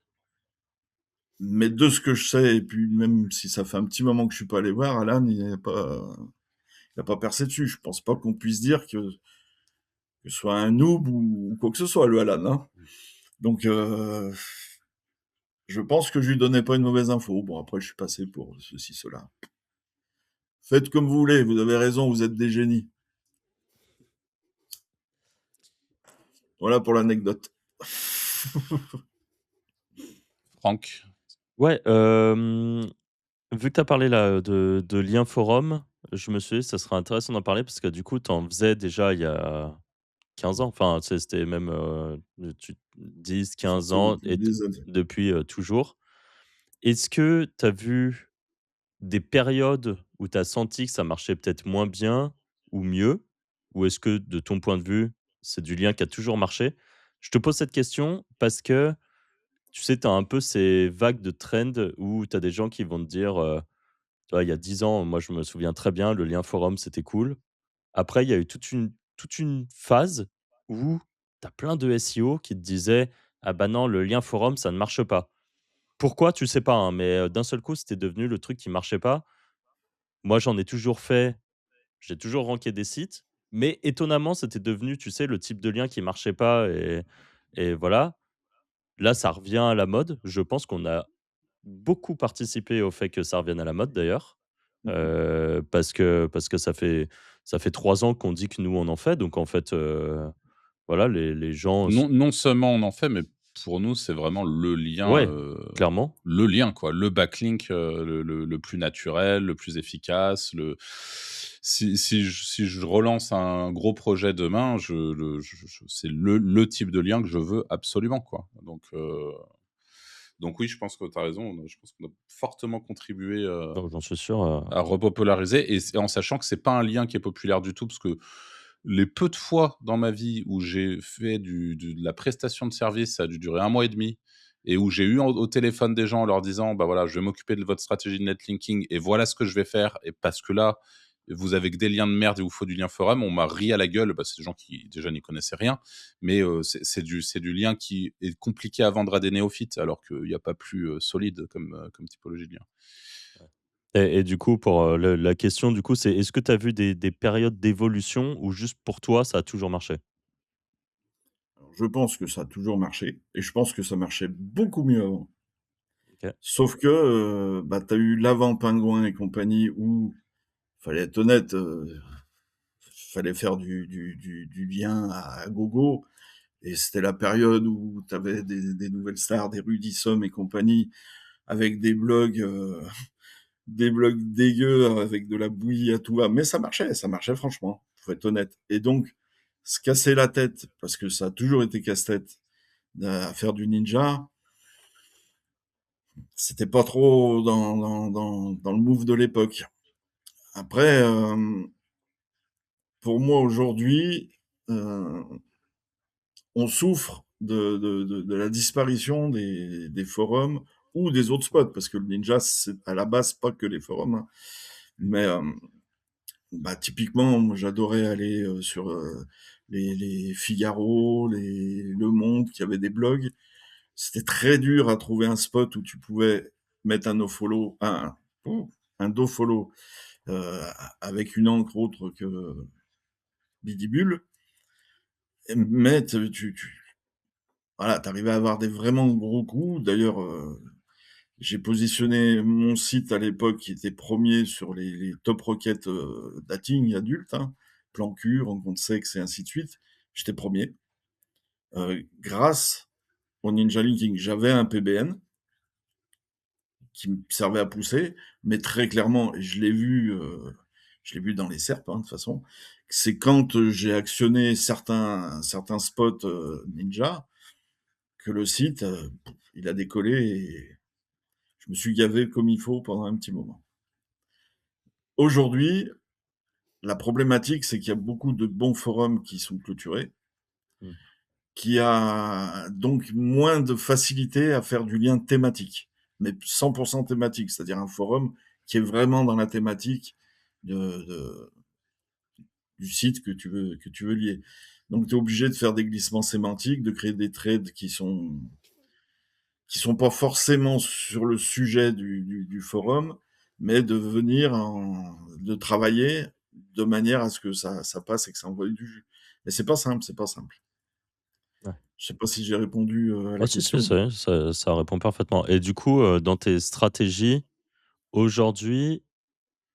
S1: mais de ce que je sais, et puis même si ça fait un petit moment que je suis pas allé voir, Alan, il n'a pas percé dessus. Je pense pas qu'on puisse dire que ce soit un noob ou quoi que ce soit, le Alan, hein. Donc, je pense que je lui donnais pas une mauvaise info. Bon, après, je suis passé pour ceci, cela. Faites comme vous voulez, vous avez raison, vous êtes des génies. Voilà pour l'anecdote.
S2: Franck.
S3: Ouais, vu que tu as parlé là, de liens forum, je me suis dit, ça serait intéressant d'en parler parce que du coup, tu en faisais déjà il y a 15 ans. Enfin, tu sais, c'était même, tu 10-15
S1: Ça
S3: ans
S1: depuis
S3: et
S1: des années.
S3: depuis, toujours. Est-ce que tu as vu des périodes où tu as senti que ça marchait peut-être moins bien ou mieux? Ou est-ce que de ton point de vue, c'est du lien qui a toujours marché? Je te pose cette question parce que, tu sais, tu as un peu ces vagues de trend où tu as des gens qui vont te dire, tu vois, il y a 10 ans, moi je me souviens très bien, le lien forum, c'était cool. Après, il y a eu toute une phase où tu as plein de SEO qui te disaient: «Ah bah non, le lien forum, ça ne marche pas». Pourquoi? Tu sais pas, hein, mais d'un seul coup, c'était devenu le truc qui marchait pas. Moi, j'en ai toujours fait, j'ai toujours ranké des sites, mais étonnamment, c'était devenu, tu sais, le type de lien qui marchait pas et voilà. Là, ça revient à la mode. Je pense qu'on a beaucoup participé au fait que ça revienne à la mode d'ailleurs,
S1: Mhm.
S3: parce que ça fait 3 ans qu'on dit que nous, on en fait, donc en fait, voilà, les gens s
S2: Non seulement on en fait, mais pour nous, c'est vraiment
S3: ouais, clairement.
S2: le lien quoi, le backlink, le plus naturel, le plus efficace, si je relance un gros projet demain, je c'est le type de lien que je veux absolument quoi. Donc oui, je pense que tu as raison, je pense qu'on a fortement contribué,
S3: Donc j'en suis sûr,
S2: à repopulariser et c'est en sachant que c'est pas un lien qui est populaire du tout parce que les peu de fois dans ma vie où j'ai fait de la prestation de service, ça a dû durer 1 mois et demi et où j'ai eu au téléphone des gens en leur disant: «Bah, voilà, je vais m'occuper de votre stratégie de netlinking et voilà ce que je vais faire et parce que là, vous avez que des liens de merde, il vous faut du lien forum». On m'a ri à la gueule, bah, c'est des gens qui déjà n'y connaissaient rien, mais c'est du lien qui est compliqué à vendre à des néophytes alors qu'il y a pas plus, solide comme typologie de lien.
S3: et du coup, pour, le la question, du coup, c'est est-ce que tu as vu des périodes d'évolution ou juste pour toi, ça a toujours marché?
S1: Alors, je pense que ça a toujours marché et je pense que ça marchait beaucoup mieux avant.
S3: OK.
S1: Sauf que, bah, tu as eu l'avant Pingouin et compagnie où, fallait être honnête, fallait faire du lien à gogo et c'était la période où tu avais des nouvelles stars, des Rudy Somme et compagnie avec des blogs dégueux avec de la bouillie à tout va, mais ça marchait franchement, faut être honnête. Et donc, se casser la tête, parce que ça a toujours été casse-tête, à faire du ninja, c'était pas trop dans le move de l'époque. Après, pour moi aujourd'hui, euh, on souffre de la disparition des forums ou des autres spots, parce que le ninja, c'est à la base pas que les forums, hein. Mais bah, typiquement, moi, j'adorais aller sur les Figaro, Le Monde, qui avaient des blogs. C'était très dur à trouver un spot où tu pouvais mettre un nofollow, un dofollow euh, avec une encre autre que Bidibule. Mais voilà, t'arrivais à avoir des vraiment gros coups. D'ailleurs, j'ai positionné mon site à l'époque qui était premier sur les top rockets dating adultes, hein, plan cul, rencontre sexe et ainsi de suite. J'étais premier. Grâce au Ninja Linking, j'avais un PBN qui me servait à pousser, mais très clairement, et je l'ai vu dans les SERP, de toute façon, c'est quand j'ai actionné certains spots Ninja que le site, il a décollé et je me suis gavé comme il faut pendant un petit moment. Aujourd'hui, la problématique, c'est qu'il y a beaucoup de bons forums qui sont clôturés,
S3: Mmh.
S1: qui a donc moins de facilité à faire du lien thématique, mais 100% thématique, c'est-à-dire un forum qui est vraiment dans la thématique de du site que tu veux lier. Donc tu es obligé de faire des glissements sémantiques, de créer des threads qui sont pas forcément sur le sujet du forum, mais de travailler de manière à ce que ça passe et que ça envoie du jus. Mais c'est pas simple, c'est pas simple.
S3: Ouais.
S1: Je sais pas si j'ai répondu à
S3: Ah
S1: la
S3: si, si,
S1: question.
S3: ça répond parfaitement et du coup, dans tes stratégies, aujourd'hui,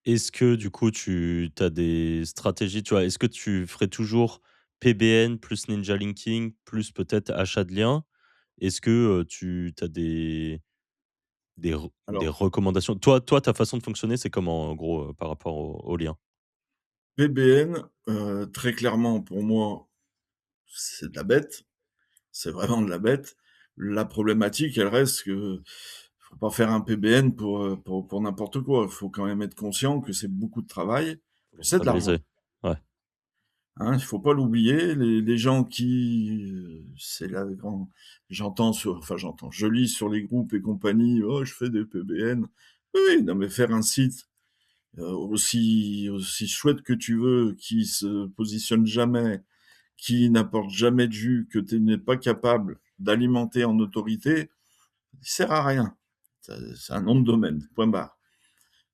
S3: est-ce que du coup tu as des stratégies, tu vois? Est-ce que tu ferais toujours PBN plus Ninja Linking plus peut-être achat de liens? Est-ce que, tu as des
S1: Alors,
S3: recommandations? Toi, ta façon de fonctionner, c'est comment en gros, par rapport aux liens?
S1: PBN, très clairement pour moi, c'est de la bête, c'est vraiment de la bête. La problématique, elle reste que faut pas faire un PBN pour n'importe quoi. Il faut quand même être conscient que c'est beaucoup de travail,
S3: Faut le
S1: que c'est de l'argent.
S3: rentabiliser. Ouais,
S1: Hein, il faut pas l'oublier. Les gens qui, c'est là grand. Je lis sur les groupes et compagnie. Oh, je fais des PBN. Oui, oui, non mais faire un site aussi chouette que tu veux, qui se positionne jamais, qui n'apporte jamais de jus, que tu n'es pas capable d'alimenter en autorité, il sert à rien. C'est un nom de domaine, point barre.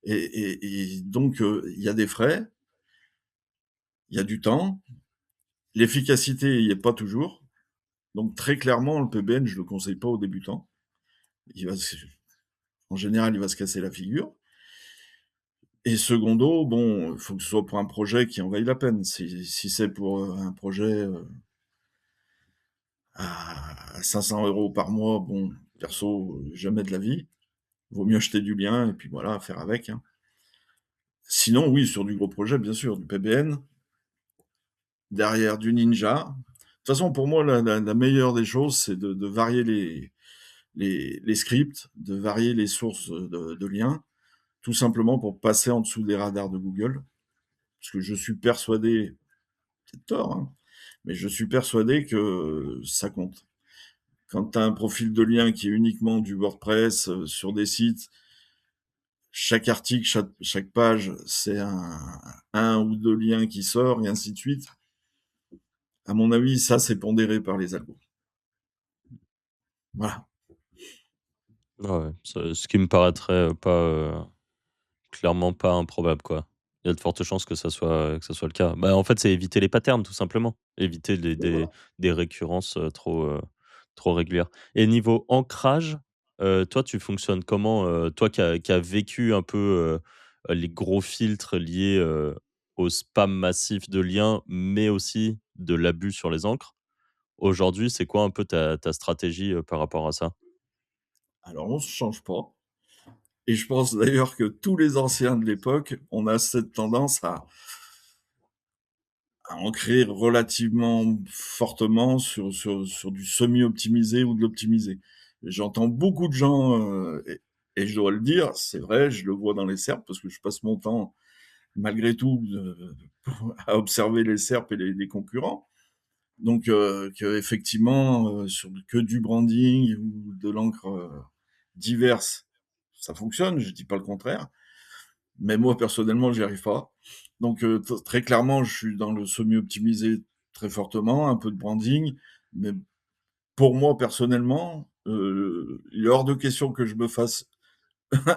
S1: Et donc, il y a des frais, il y a du temps, l'efficacité il y est pas toujours. Donc très clairement, le PBN, je le conseille pas aux débutants. Il va se En général, il va se casser la figure. Et secondo, bon, il faut que ce soit pour un projet qui en vaille la peine. Si c'est pour un projet à 500 € par mois, bon, perso, jamais de la vie. Vaut mieux acheter du lien et puis voilà, faire avec. Hein. Sinon, oui, sur du gros projet, bien sûr, du PBN, derrière du Ninja. De toute façon, pour moi, la meilleure des choses, c'est de varier les scripts, de varier les sources de liens, tout simplement pour passer en dessous des radars de Google. Parce que je suis persuadé, c'est tort, hein, mais je suis persuadé que ça compte. Quand tu as un profil de lien qui est uniquement du WordPress sur des sites, chaque article, chaque page, c'est un ou deux liens qui sortent, et ainsi de suite. À mon avis, ça, c'est pondéré par les algos. Voilà.
S3: ouais, ouais, ce qui me paraîtrait, clairement pas improbable, quoi. Il y a de fortes chances que ça soit le cas. Bah, en fait, c'est éviter les patterns, tout simplement. Éviter
S1: Et voilà.
S3: des récurrences, trop régulières. Et niveau ancrage, toi, tu fonctionnes comment? Toi qui as vécu un peu, les gros filtres liés, au spam massif de liens, mais aussi de l'abus sur les encres. Aujourd'hui, c'est quoi un peu ta stratégie, par rapport à ça?
S1: Alors, on se change pas. Et je pense d'ailleurs que tous les anciens de l'époque, on a cette tendance à ancrer relativement fortement sur du semi-optimisé ou de l'optimisé. J'entends beaucoup de gens, et je dois le dire, c'est vrai, je le vois dans les SERP parce que je passe mon temps, malgré tout, à observer les SERP et les concurrents. Donc, effectivement, sur que du branding ou de l'encre diverse, ça fonctionne, je dis pas le contraire. Mais moi, personnellement, j'y arrive pas. Donc, très clairement, je suis dans le semi-optimisé très fortement, un peu de branding. Mais pour moi, personnellement, il est hors de question que je me fasse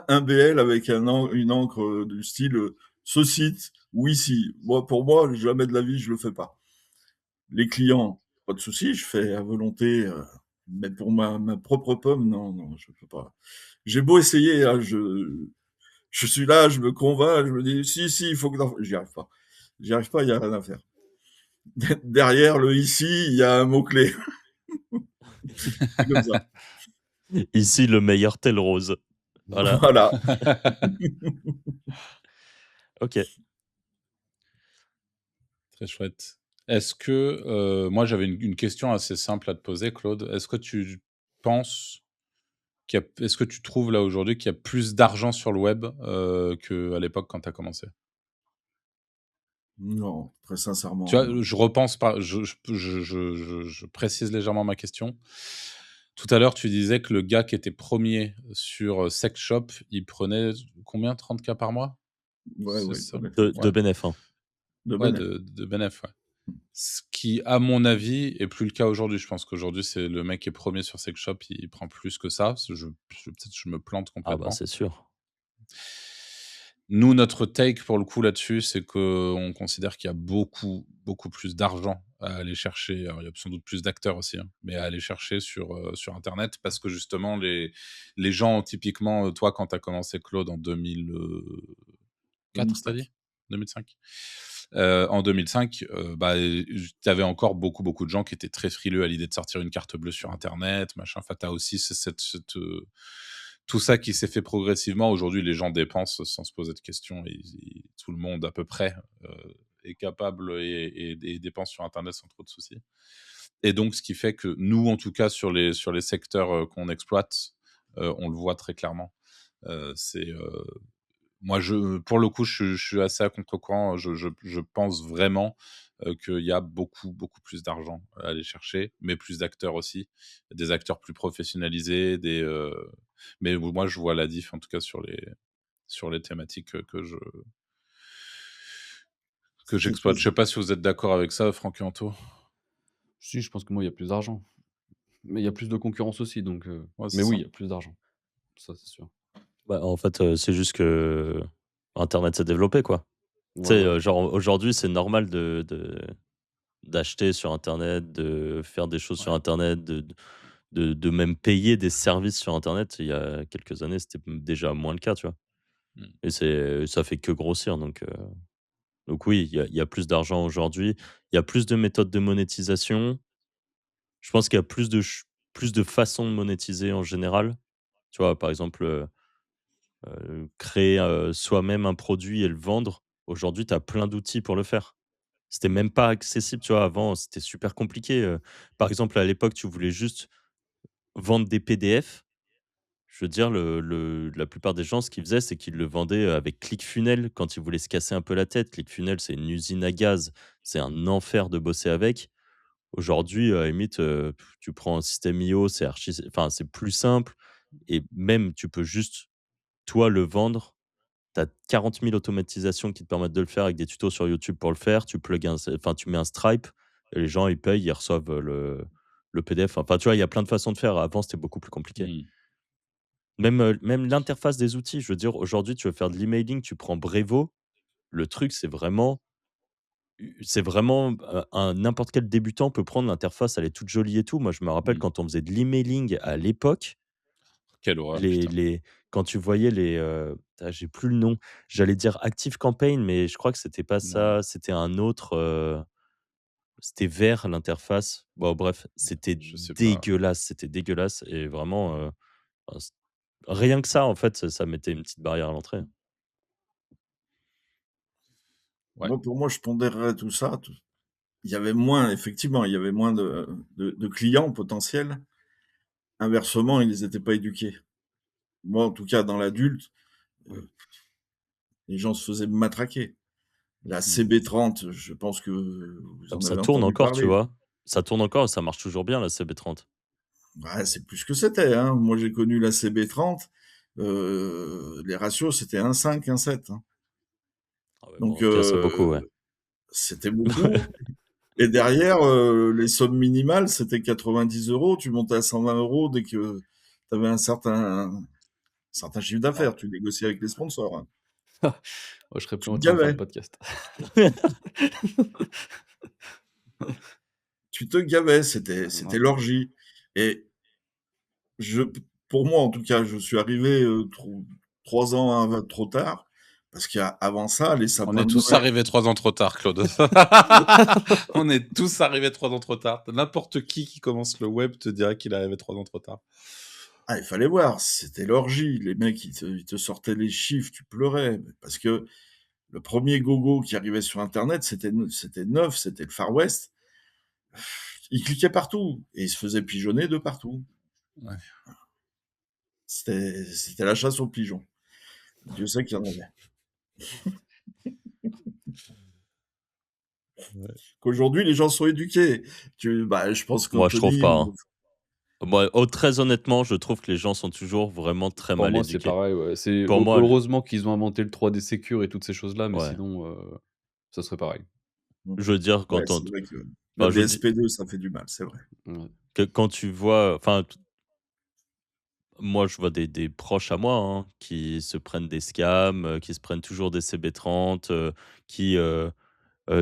S1: un BL avec une encre du style ce site ou ici. Moi, pour moi, jamais de la vie, je le fais pas. Les clients, pas de souci, je fais à volonté. Mais pour ma propre pomme, non, non, je peux pas. J'ai beau essayer, hein, je suis là, je me convainc, je me dis, si, il faut que... J'y arrive pas. J'y arrive pas, il y a rien à faire. Derrière le ici, il y a un mot-clé. C'est comme ça.
S3: Ici, le meilleur tel rose. Voilà.
S1: Voilà.
S3: Ok.
S2: Très chouette. Est-ce que, moi j'avais une question assez simple à te poser, Claude. Est-ce que tu penses est-ce que tu trouves là aujourd'hui qu'il y a plus d'argent sur le web, qu'à l'époque quand tu as commencé?
S1: Non, très
S2: Tu
S1: sincèrement,
S2: vois,
S1: non.
S2: je repense pas, je précise légèrement ma question. Tout à l'heure, tu disais que le gars qui était premier sur, Sex Shop, il prenait combien? 30K par mois?
S1: Ouais,
S2: C'est
S1: ouais,
S2: ça?
S3: De
S2: Ouais,
S3: bénéf, hein.
S1: de
S2: ouais,
S1: bénéf.
S2: de bénéf, ouais. Ce qui, à mon avis, est plus le cas aujourd'hui. Je pense qu'aujourd'hui, c'est le mec qui est premier sur Sex Shop, il prend plus que ça. Peut-être je me plante
S3: Ah bah,
S2: complètement.
S3: c'est sûr.
S2: Nous, notre take pour le coup là-dessus, c'est qu'on considère qu'il y a beaucoup, beaucoup plus d'argent à aller chercher. Alors, il y a sans doute plus d'acteurs aussi, hein, mais à aller chercher sur internet parce que justement les gens typiquement, toi quand tu as commencé Claude en 2004, tu as
S1: 2005.
S2: dit? 2005? En 2005, bah, tu avais encore beaucoup, beaucoup de gens qui étaient très frileux à l'idée de sortir une carte bleue sur internet, machin. Enfin, tu as aussi tout ça qui s'est fait progressivement. Aujourd'hui, les gens dépensent sans se poser de questions et tout le monde à peu près, est capable et dépense sur internet sans trop de soucis. Et donc ce qui fait que nous, en tout cas sur les secteurs, qu'on exploite, on le voit très clairement. C'est, moi, pour le coup, je suis assez à contre-courant. Je pense vraiment, qu'il y a beaucoup, beaucoup plus d'argent à aller chercher, mais plus d'acteurs aussi. Des acteurs plus professionnalisés, mais moi, je vois la diff, en tout cas, sur les thématiques, que
S1: C'est très
S2: j'exploite. Je sais pas si vous êtes d'accord avec ça, Franck et Anto?
S4: Si, je pense que moi, il y a plus d'argent. Mais il y a plus de concurrence aussi, donc
S2: Ouais, c'est
S4: mais oui,
S2: ça.
S4: il y a plus d'argent. Ça, c'est sûr.
S3: Bah, en fait, c'est juste que internet s'est développé, quoi. Tu
S4: Ouais,
S3: sais,
S4: ouais.
S3: genre aujourd'hui, c'est normal d'acheter sur internet, de faire des choses sur
S2: Ouais.
S3: internet, de même payer des services sur internet. Il y a quelques années, c'était déjà moins le cas, tu vois?
S2: Mmh.
S3: Et ça fait que grossir donc oui, il y a plus d'argent aujourd'hui. Il y a plus de méthodes de monétisation. Je pense qu'il y a plus de façons de monétiser en général. Tu vois? Par exemple, créer, soi-même un produit et le vendre. Aujourd'hui, tu as plein d'outils pour le faire. C'était même pas accessible, tu vois? Avant, c'était super compliqué, par exemple, à l'époque, tu voulais juste vendre des PDF. Je veux dire, la plupart des gens, ce qu'ils faisaient, c'est qu'ils le vendaient, avec ClickFunnels quand ils voulaient se casser un peu la tête. ClickFunnels, c'est une usine à gaz, c'est un enfer de bosser avec. Aujourd'hui, à la limite, tu prends un système IO, c'est plus simple et même tu peux juste, toi, le vendre. Tu as 40 000 automatisations qui te permettent de le faire avec des tutos sur YouTube pour le faire. Tu mets un Stripe et les gens, ils payent, ils reçoivent, le PDF. Enfin, tu vois, il y a plein de façons de faire. Avant, c'était beaucoup plus compliqué.
S2: Mmh.
S3: Même l'interface des outils, je veux dire, aujourd'hui, tu veux faire de l'emailing, tu prends Brevo. Le truc, c'est vraiment, un n'importe quel débutant peut prendre l'interface, elle est toute jolie et tout. Moi, je me rappelle
S2: Mmh.
S3: quand on faisait de l'emailing à l'époque,
S2: Quelle horreur,
S3: les
S2: putain.
S3: les quand tu voyais j'ai plus le nom. J'allais dire Active Campaign, mais je crois que c'était pas
S2: Non,
S3: ça, c'était un autre, c'était vert l'interface. Bon bref,
S2: je sais pas.
S3: c'était dégueulasse et vraiment, enfin, rien que ça, en fait, ça mettait une petite barrière à l'entrée.
S2: Ouais.
S1: Moi, pour moi, je pondérerais tout ça. Il y avait moins, effectivement, il y avait moins de clients potentiels. Inversement, ils n'étaient pas éduqués. Moi, en tout cas, dans l'adulte, euh, les gens se faisaient matraquer. La
S2: Mmh.
S1: CB30, je pense que vous en
S3: Ça
S1: avez
S3: tourne
S1: entendu
S3: encore, tu
S1: parler.
S3: vois? Ça tourne encore et ça marche toujours bien la CB30.
S1: Ouais, c'est plus que c'était, hein. Moi, j'ai connu la CB30. Les ratios, c'était 1,5, 1,7, hein.
S3: Ah ouais, bon,
S1: Donc,
S3: OK, c'est beaucoup, ouais.
S1: c'était beaucoup. Et derrière, les sommes minimales, c'était 90 euros. Tu montais à 120 euros dès que tu avais un certain chiffre
S2: Ah
S1: d'affaires.
S2: ouais.
S1: Tu négociais avec les sponsors, hein.
S4: Moi, je serais plus
S1: Tu te
S4: en train de faire le
S1: gavais.
S4: podcast.
S1: Tu te gavais. C'était
S4: Voilà.
S1: l'orgie. Et je, pour moi, en tout cas, je suis arrivé 3 ans trop tard. Parce qu'avant ça, les
S2: On
S1: sapins
S2: est
S1: de
S2: tous
S1: Noël
S2: arrivés 3 ans trop tard, Claude. On est tous arrivés 3 ans trop tard. N'importe qui commence le web te dirait qu'il est arrivé 3 ans trop tard.
S1: ah, il fallait voir, c'était l'orgie. Les mecs, ils te sortaient les chiffres, tu pleurais. Parce que le premier gogo qui arrivait sur Internet, c'était neuf, c'était le Far West. Il cliquait partout et il se faisait pigeonner de partout.
S2: Ouais.
S1: C'était la chasse aux pigeons. Dieu sait qu'il y en avait.
S2: Ouais.
S1: Qu'aujourd'hui, les gens sont éduqués. Je pense
S3: Moi, je trouve
S1: qu'Anthony,
S3: pas, hein. Moi, très honnêtement, je trouve que les gens sont toujours vraiment très
S4: Pour
S3: mal
S4: moi, c'est
S3: éduqués.
S4: pareil, ouais. C'est
S3: Pour moi,
S4: heureusement qu'ils ont inventé le 3D Secure et toutes ces choses-là, mais
S3: ouais.
S4: sinon, ça serait pareil.
S3: Je veux dire,
S1: ouais, c'est vrai que la
S3: enfin, je dis
S1: DSP2, ça fait du mal, c'est vrai.
S4: Ouais.
S3: que quand tu vois, enfin, moi, je vois des proches à moi, hein, qui se prennent des scams, qui se prennent toujours des CB30, qui,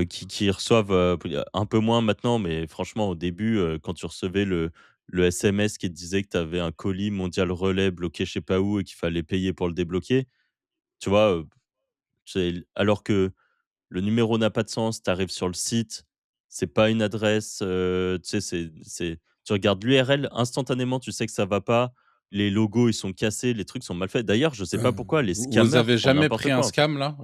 S3: qui reçoivent, un peu moins maintenant, mais franchement, au début, quand tu recevais le SMS qui te disait que tu avais un colis mondial relais bloqué je sais pas où et qu'il fallait payer pour le débloquer, tu vois? Alors que le numéro n'a pas de sens, tu arrives sur le site, c'est pas une adresse, tu sais, tu regardes l'URL, instantanément, tu sais que ça va pas. Les logos, ils sont cassés, les trucs sont mal faits. D'ailleurs, je sais pas pourquoi les
S2: Vous
S3: scammers
S2: avez
S3: font
S2: jamais
S3: n'importe
S2: pris un
S3: quoi.
S2: scam là?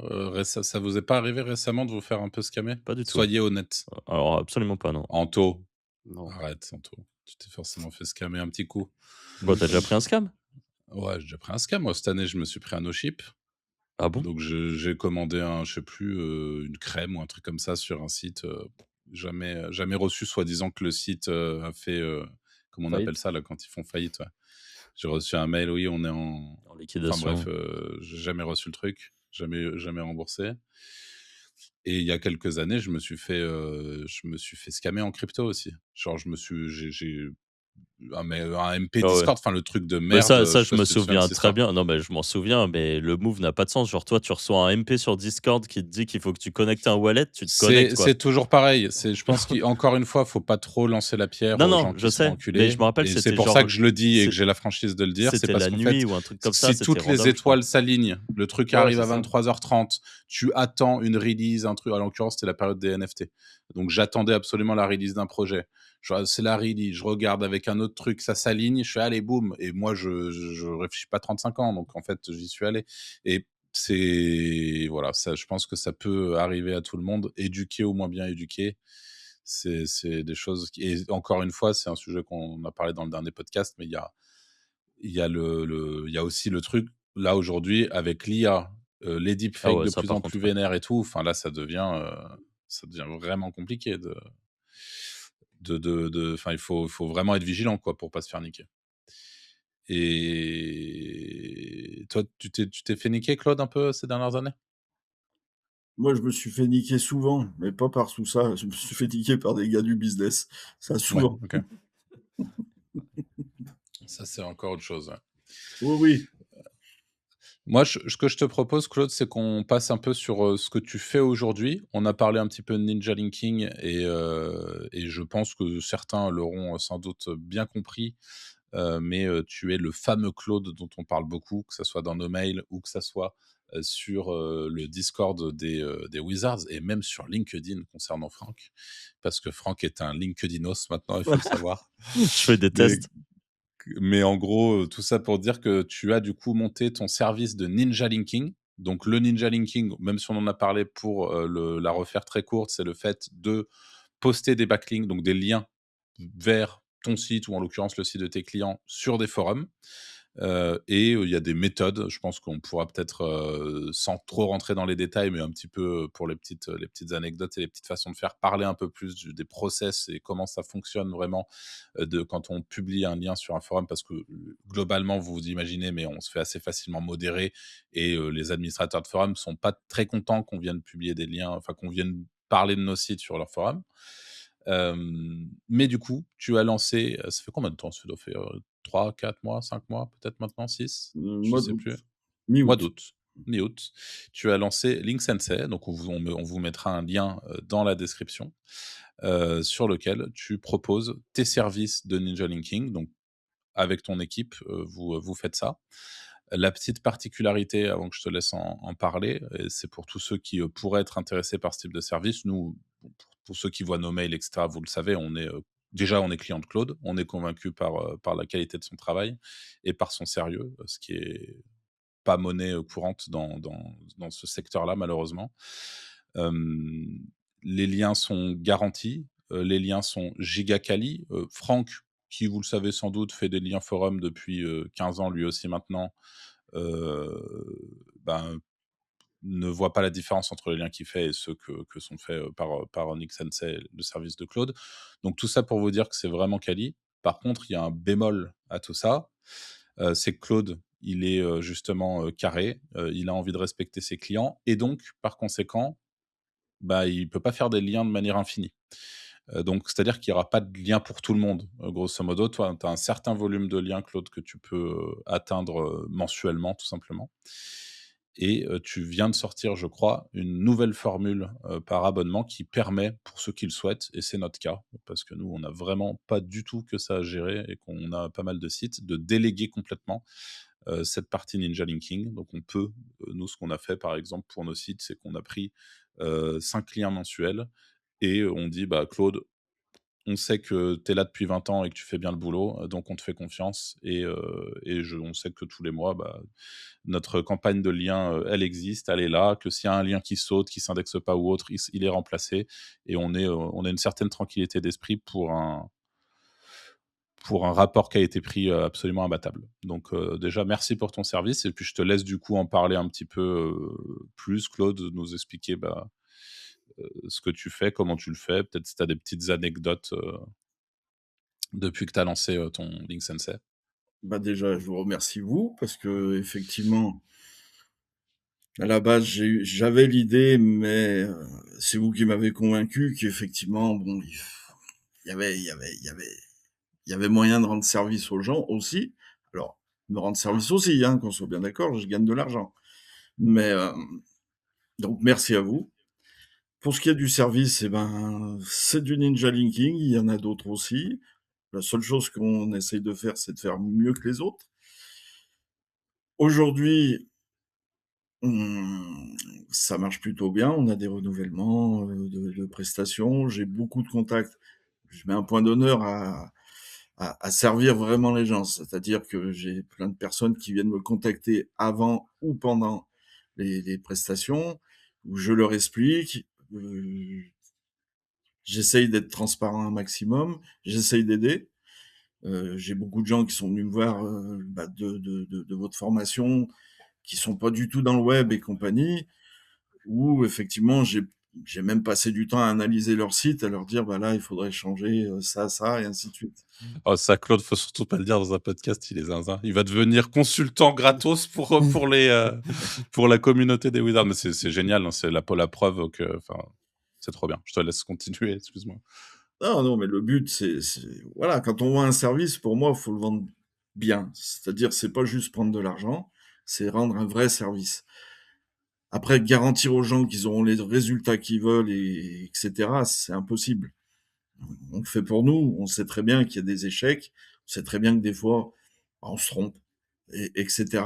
S2: Ça vous est pas arrivé récemment de vous faire un peu scammer?
S3: Pas du tout.
S2: Soyez honnête.
S3: Alors absolument pas, non.
S2: Anto,
S4: Non.
S2: arrête Anto. Tu t'es forcément fait scammer un petit coup.
S3: Quoi, tu déjà pris un scam?
S2: Ouais, j'ai déjà pris un scam. Moi, cette année, je me suis pris un no-ship.
S3: Ah bon?
S2: Donc j'ai commandé je sais plus, une crème ou un truc comme ça sur un site, jamais reçu, soi-disant que le site, a fait, comment on appelle
S4: Faillite?
S2: ça là quand ils font faillite? Ouais. J'ai reçu un mail, oui, on est
S3: En
S2: enfin bref,
S3: liquidation.
S2: j'ai jamais reçu le truc, jamais remboursé et il y a quelques années, je me suis fait scammer en crypto aussi. Genre j'ai un MP
S3: Ah ouais.
S2: Discord, enfin le truc de
S3: Mais
S2: merde,
S3: ça,
S2: je sais
S3: je
S2: pas
S3: me
S2: si tu te souviens de
S3: souviens
S2: cette
S3: très
S2: histoire?
S3: bien. Non, mais je m'en souviens, mais le move n'a pas de sens. Genre, toi, tu reçois un MP sur Discord qui te dit qu'il faut que tu connectes un wallet, tu te connectes,
S2: C'est
S3: quoi.
S2: c'est toujours pareil. Je pense qu'encore une fois, faut pas trop lancer la pierre
S3: Non,
S2: aux
S3: non,
S2: gens
S3: je
S2: qui sont
S3: sais, mais je
S2: enculés
S3: me rappelle,
S2: et c'est
S3: c'était
S2: pour ça
S3: genre
S2: que je le dis et que
S3: c'est
S2: j'ai la franchise de le dire. C'est
S3: c'était
S2: parce
S3: la
S2: qu'en fait,
S3: nuit ou un truc comme ça,
S2: si
S3: c'était
S2: toutes les
S3: random, je crois.
S2: étoiles s'alignent, le truc
S4: Ouais,
S2: arrive
S4: c'est
S2: à
S4: ça.
S2: 23h30, tu attends une release, un truc, en l'occurrence, c'était la période des NFT. Donc j'attendais absolument la release d'un projet. C'est la release, je regarde avec un autre truc, ça s'aligne, je fais: «Allez, boum» et moi je réfléchis pas 35 ans, donc en fait, j'y suis allé et voilà, ça, je pense que ça peut arriver à tout le monde, éduqué ou moins bien éduqué. C'est des choses et encore une fois, c'est un sujet qu'on a parlé dans le dernier podcast, mais il y a aussi le truc, là, aujourd'hui, avec l'IA, les
S3: Ah
S2: deepfakes
S3: ouais,
S2: de
S3: ça
S2: plus
S3: par
S2: en plus
S3: contre, ouais.
S2: vénères et tout, enfin là, ça devient vraiment compliqué enfin, il faut vraiment être vigilant, quoi, pour pas se faire niquer. Et toi, tu t'es fait niquer, Claude, un peu ces dernières années?
S1: Moi, je me suis fait niquer souvent, mais pas par tout ça. Je me suis fait niquer par des gars du business. Ça,
S2: Ouais,
S1: souvent.
S2: OK. Ça, c'est encore autre chose, ouais.
S1: Oui, oui.
S2: Moi, ce que je te propose, Claude, c'est qu'on passe un peu sur, ce que tu fais aujourd'hui. On a parlé un petit peu de Ninja Linking et je pense que certains l'auront, sans doute, bien compris, mais tu es le fameux Claude dont on parle beaucoup, que ça soit dans nos mails ou que ça soit, sur, le Discord des Wizards et même sur LinkedIn concernant Franck. Parce que Franck est un LinkedInos maintenant, il faut le savoir.
S3: Je fais des
S2: Mais
S3: tests.
S2: mais en gros, tout ça pour dire que tu as du coup monté ton service de Ninja Linking. Donc le Ninja Linking, même si on en a parlé pour, la refaire très courte, c'est le fait de poster des backlinks, donc des liens vers ton site ou en l'occurrence le site de tes clients sur des forums. Et il y a des méthodes, je pense qu'on pourra peut-être, sans trop rentrer dans les détails, mais un petit peu, pour les petites anecdotes et les petites façons de faire, parler un peu plus des process et comment ça fonctionne vraiment, de quand on publie un lien sur un forum. Parce que, globalement, vous vous imaginez, mais on se fait assez facilement modérer et les administrateurs de forums sont pas très contents qu'on vienne publier des liens, enfin qu'on vienne parler de nos sites sur leur forum. Mais du coup, tu as lancé, ça fait combien de temps? Ça doit faire, 3, 4 mois, 5 mois, peut-être maintenant 6. Je
S1: Mois
S2: sais
S1: d'août.
S2: plus. Mois
S1: Mi-août.
S2: d'août, mi-août. Tu as lancé Link Sensei, donc on vous mettra un lien, dans la description, sur lequel tu proposes tes services de ninja linking. Donc avec ton équipe, vous faites ça. La petite particularité, avant que je te laisse en parler, et c'est pour tous ceux qui, pourraient être intéressés par ce type de service. Nous, bon, pour ceux qui voient nos mails et cetera, vous le savez, déjà, on est client de Claude. On est convaincu par la qualité de son travail et par son sérieux, ce qui est pas monnaie, courante dans ce secteur-là, malheureusement. Hem, les liens sont garantis, les liens sont giga quali. Franck, qui, vous le savez sans doute, fait des liens forum depuis, 15 ans lui aussi maintenant, ben, ne voit pas la différence entre les liens qu'il fait et ceux que sont faits, par Onyx Sensei, le service de Claude. Donc tout ça pour vous dire que c'est vraiment quali. Par contre, il y a un bémol à tout ça, c'est que Claude, il est, justement, carré, il a envie de respecter ses clients et donc par conséquent, bah, il peut pas faire des liens de manière infinie. Donc c'est-à-dire qu'il y aura pas de lien pour tout le monde. Grosso modo, toi, tu as un certain volume de liens, Claude, que tu peux, atteindre, mensuellement, tout simplement. Et tu viens de sortir, je crois, une nouvelle formule, par abonnement qui permet, pour ceux qui le souhaitent, et c'est notre cas, parce que nous, on n'a vraiment pas du tout que ça à gérer et qu'on a pas mal de sites, de déléguer complètement, cette partie Ninja Linking. Donc on peut, nous, ce qu'on a fait, par exemple, pour nos sites, c'est qu'on a pris, 5 liens mensuels et on dit: «Bah, Claude, on sait que tu es là depuis 20 ans et que tu fais bien le boulot, donc on te fait confiance et on sait que tous les mois, bah, notre campagne de liens, elle existe, elle est là, que s'il y a un lien qui saute, qui s'indexe pas ou autre, il est remplacé et on a une certaine tranquillité d'esprit pour un rapport qui a été pris, absolument imbattable. Donc déjà merci pour ton service et puis je te laisse du coup en parler un petit peu, plus Claude, nous expliquer, bah, ce que tu fais, comment tu le fais, peut-être si tu as des petites anecdotes, depuis que tu as lancé, ton Link Sensei.
S1: Bah, déjà, je vous remercie vous, parce que effectivement, à la base, j'avais l'idée, mais c'est vous qui m'avez convaincu qu'effectivement, bon, il y avait moyen de rendre service aux gens aussi. Alors, me rendre service aussi, hein, qu'on soit bien d'accord, je gagne de l'argent. Mais donc merci à vous. Pour ce qui est du service, eh ben, c'est du ninja linking, il y en a d'autres aussi. La seule chose qu'on essaye de faire, c'est de faire mieux que les autres. Aujourd'hui, Mmh, ça marche plutôt bien. On a des renouvellements, de prestations. J'ai beaucoup de contacts. Je mets un point d'honneur à servir vraiment les gens. C'est-à-dire que j'ai plein de personnes qui viennent me contacter avant ou pendant les prestations, où je leur explique, j'essaye d'être transparent un maximum, j'essaye d'aider. J'ai beaucoup de gens qui sont venus me voir, bah, de votre formation, qui sont pas du tout dans le web et compagnie, où effectivement j'ai même passé du temps à analyser leur site, à leur dire bah là il faudrait changer ça et ainsi de suite.
S2: Oh ça, Claude, faut surtout pas le dire dans un podcast, il est zinzin. Il va devenir consultant gratos pour la communauté des Wizards. Mais c'est génial, hein, c'est la preuve que enfin, c'est trop bien. Je te laisse continuer, excuse-moi.
S1: Non, non, mais le but voilà, quand on vend un service, pour moi, il faut le vendre bien. C'est-à-dire, c'est pas juste prendre de l'argent, c'est rendre un vrai service. Après, garantir aux gens qu'ils auront les résultats qu'ils veulent etc., c'est impossible. On le fait pour nous, on sait très bien qu'il y a des échecs, on sait très bien que des fois, bah, on se trompe, etc.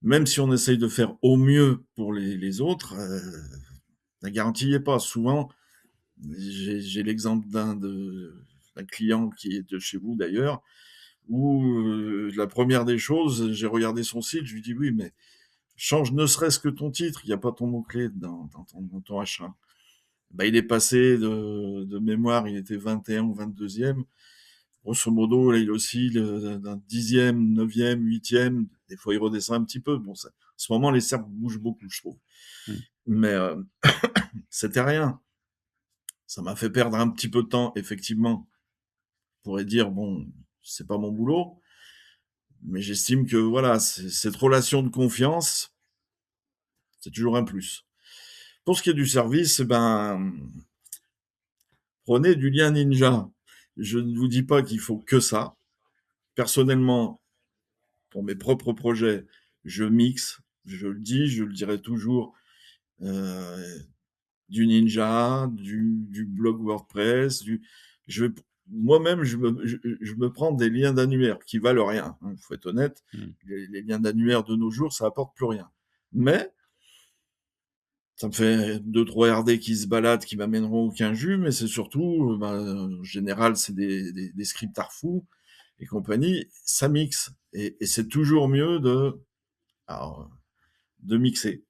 S1: Même si on essaye de faire au mieux pour les autres, la garantie n'y est pas. Souvent, j'ai l'exemple d'un client qui est de chez vous d'ailleurs, où la première des choses, j'ai regardé son site, je lui dis oui, mais change ne serait-ce que ton titre, il n'y a pas ton mot-clé dans ton achat. Bah, il est passé de mémoire, il était 21 ou 22e. Grosso modo, là, il oscille d'un 10e, 9e, 8e. Des fois, il redescend un petit peu. Bon, ça, en ce moment, les cercles bougent beaucoup, je trouve.
S2: Mmh.
S1: Mais c'était rien. Ça m'a fait perdre un petit peu de temps, effectivement. Je pourrais dire, bon, c'est pas mon boulot. Mais j'estime que, voilà, cette relation de confiance, c'est toujours un plus. Pour ce qui est du service, eh ben, prenez du lien ninja. Je ne vous dis pas qu'il faut que ça. Personnellement, pour mes propres projets, je mixe, je le dis, je le dirai toujours, du Ninja, du blog WordPress, je vais moi-même, je me prends des liens d'annuaire qui valent rien, hein, faut être honnête.
S2: Mmh.
S1: Les liens d'annuaire de nos jours, ça apporte plus rien. Mais ça me fait 2-3 RD qui se baladent, qui m'amèneront aucun jus, mais c'est surtout, en général, c'est des scriptards fous et compagnie. Ça mixe et c'est toujours mieux alors, de mixer.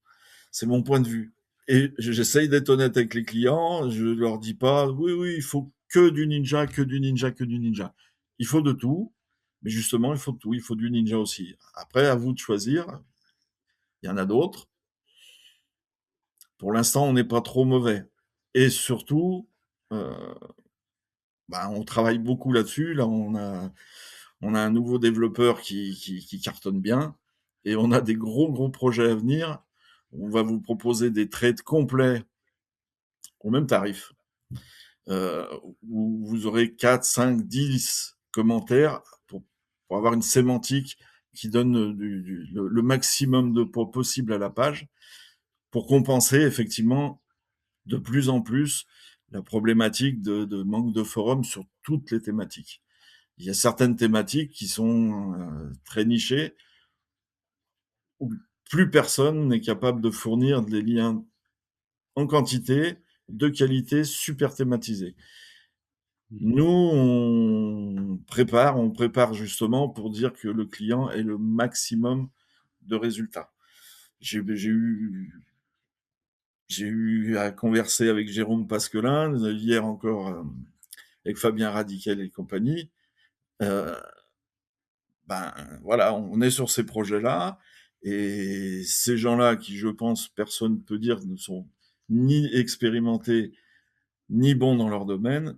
S1: C'est mon point de vue. Et j'essaye d'être honnête avec les clients. Je leur dis pas, oui, oui, il faut que du ninja, que du ninja, que du ninja. Il faut de tout. Mais justement, il faut de tout. Il faut du ninja aussi. Après, à vous de choisir. Il y en a d'autres. Pour l'instant, on n'est pas trop mauvais. Et surtout, euh, on travaille beaucoup là-dessus. Là, on a un nouveau développeur qui cartonne bien. Et on a des gros, gros projets à venir. On va vous proposer des trades complets au même tarif. euh, où vous aurez 4, 5, 10 commentaires pour avoir une sémantique qui donne le maximum de poids possible à la page pour compenser effectivement de plus en plus la problématique de manque de forums sur toutes les thématiques. Il y a certaines thématiques qui sont très nichées où plus personne n'est capable de fournir des liens en quantité, de qualité, super thématisés.
S2: Mmh.
S1: Nous, on prépare justement pour dire que le client ait le maximum de résultats. J'ai eu à converser avec Jérôme Pasquelin, hier encore avec Fabien Radical et compagnie. Euh, voilà, on est sur ces projets-là et ces gens-là qui, je pense, personne ne peut dire ne sont ni expérimentés ni bons dans leur domaine,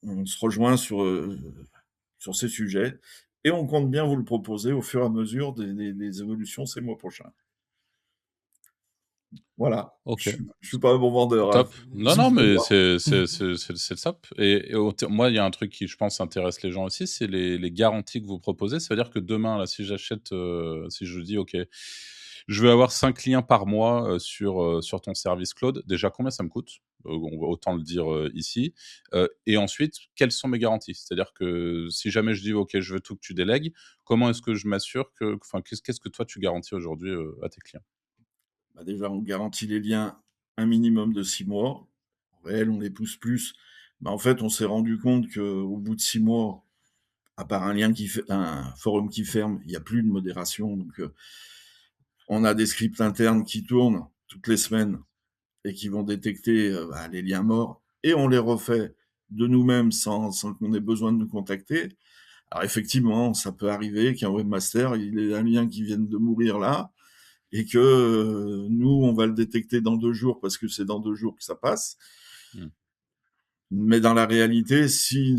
S1: on se rejoint sur ces sujets et on compte bien vous le proposer au fur et à mesure des évolutions ces mois prochains. Voilà,
S2: OK.
S1: je suis pas un bon vendeur, hein.
S2: Top. Non,
S1: Je
S2: non,
S1: vous
S2: mais
S1: préviens.
S2: c'est le top moi, il y a un truc qui, je pense, intéresse les gens aussi, c'est les garanties que vous proposez. Ça veut dire que demain, là, si j'achète, si je dis: «OK, je veux avoir 5 clients par mois, sur ton service cloud», déjà, combien ça me coûte? On va autant le dire, ici. Et ensuite, quelles sont mes garanties? C'est-à-dire que si jamais je dis: «OK, je veux tout que tu délègues», comment est-ce que je m'assure que enfin, qu'est-ce que toi tu garantis aujourd'hui, à tes clients?
S1: Déjà, on garantit les liens un minimum de 6 mois. En réel, on les pousse plus. En fait, on s'est rendu compte qu'au bout de 6 mois, à part un forum qui ferme, il n'y a plus de modération. Donc, on a des scripts internes qui tournent toutes les semaines et qui vont détecter les liens morts et on les refait de nous-mêmes sans qu'on ait besoin de nous contacter. Alors effectivement, ça peut arriver qu'un webmaster, il ait un lien qui vienne de mourir là et que nous, on va le détecter dans 2 jours parce que c'est dans 2 jours que ça passe.
S2: Mmh.
S1: Mais dans la réalité, si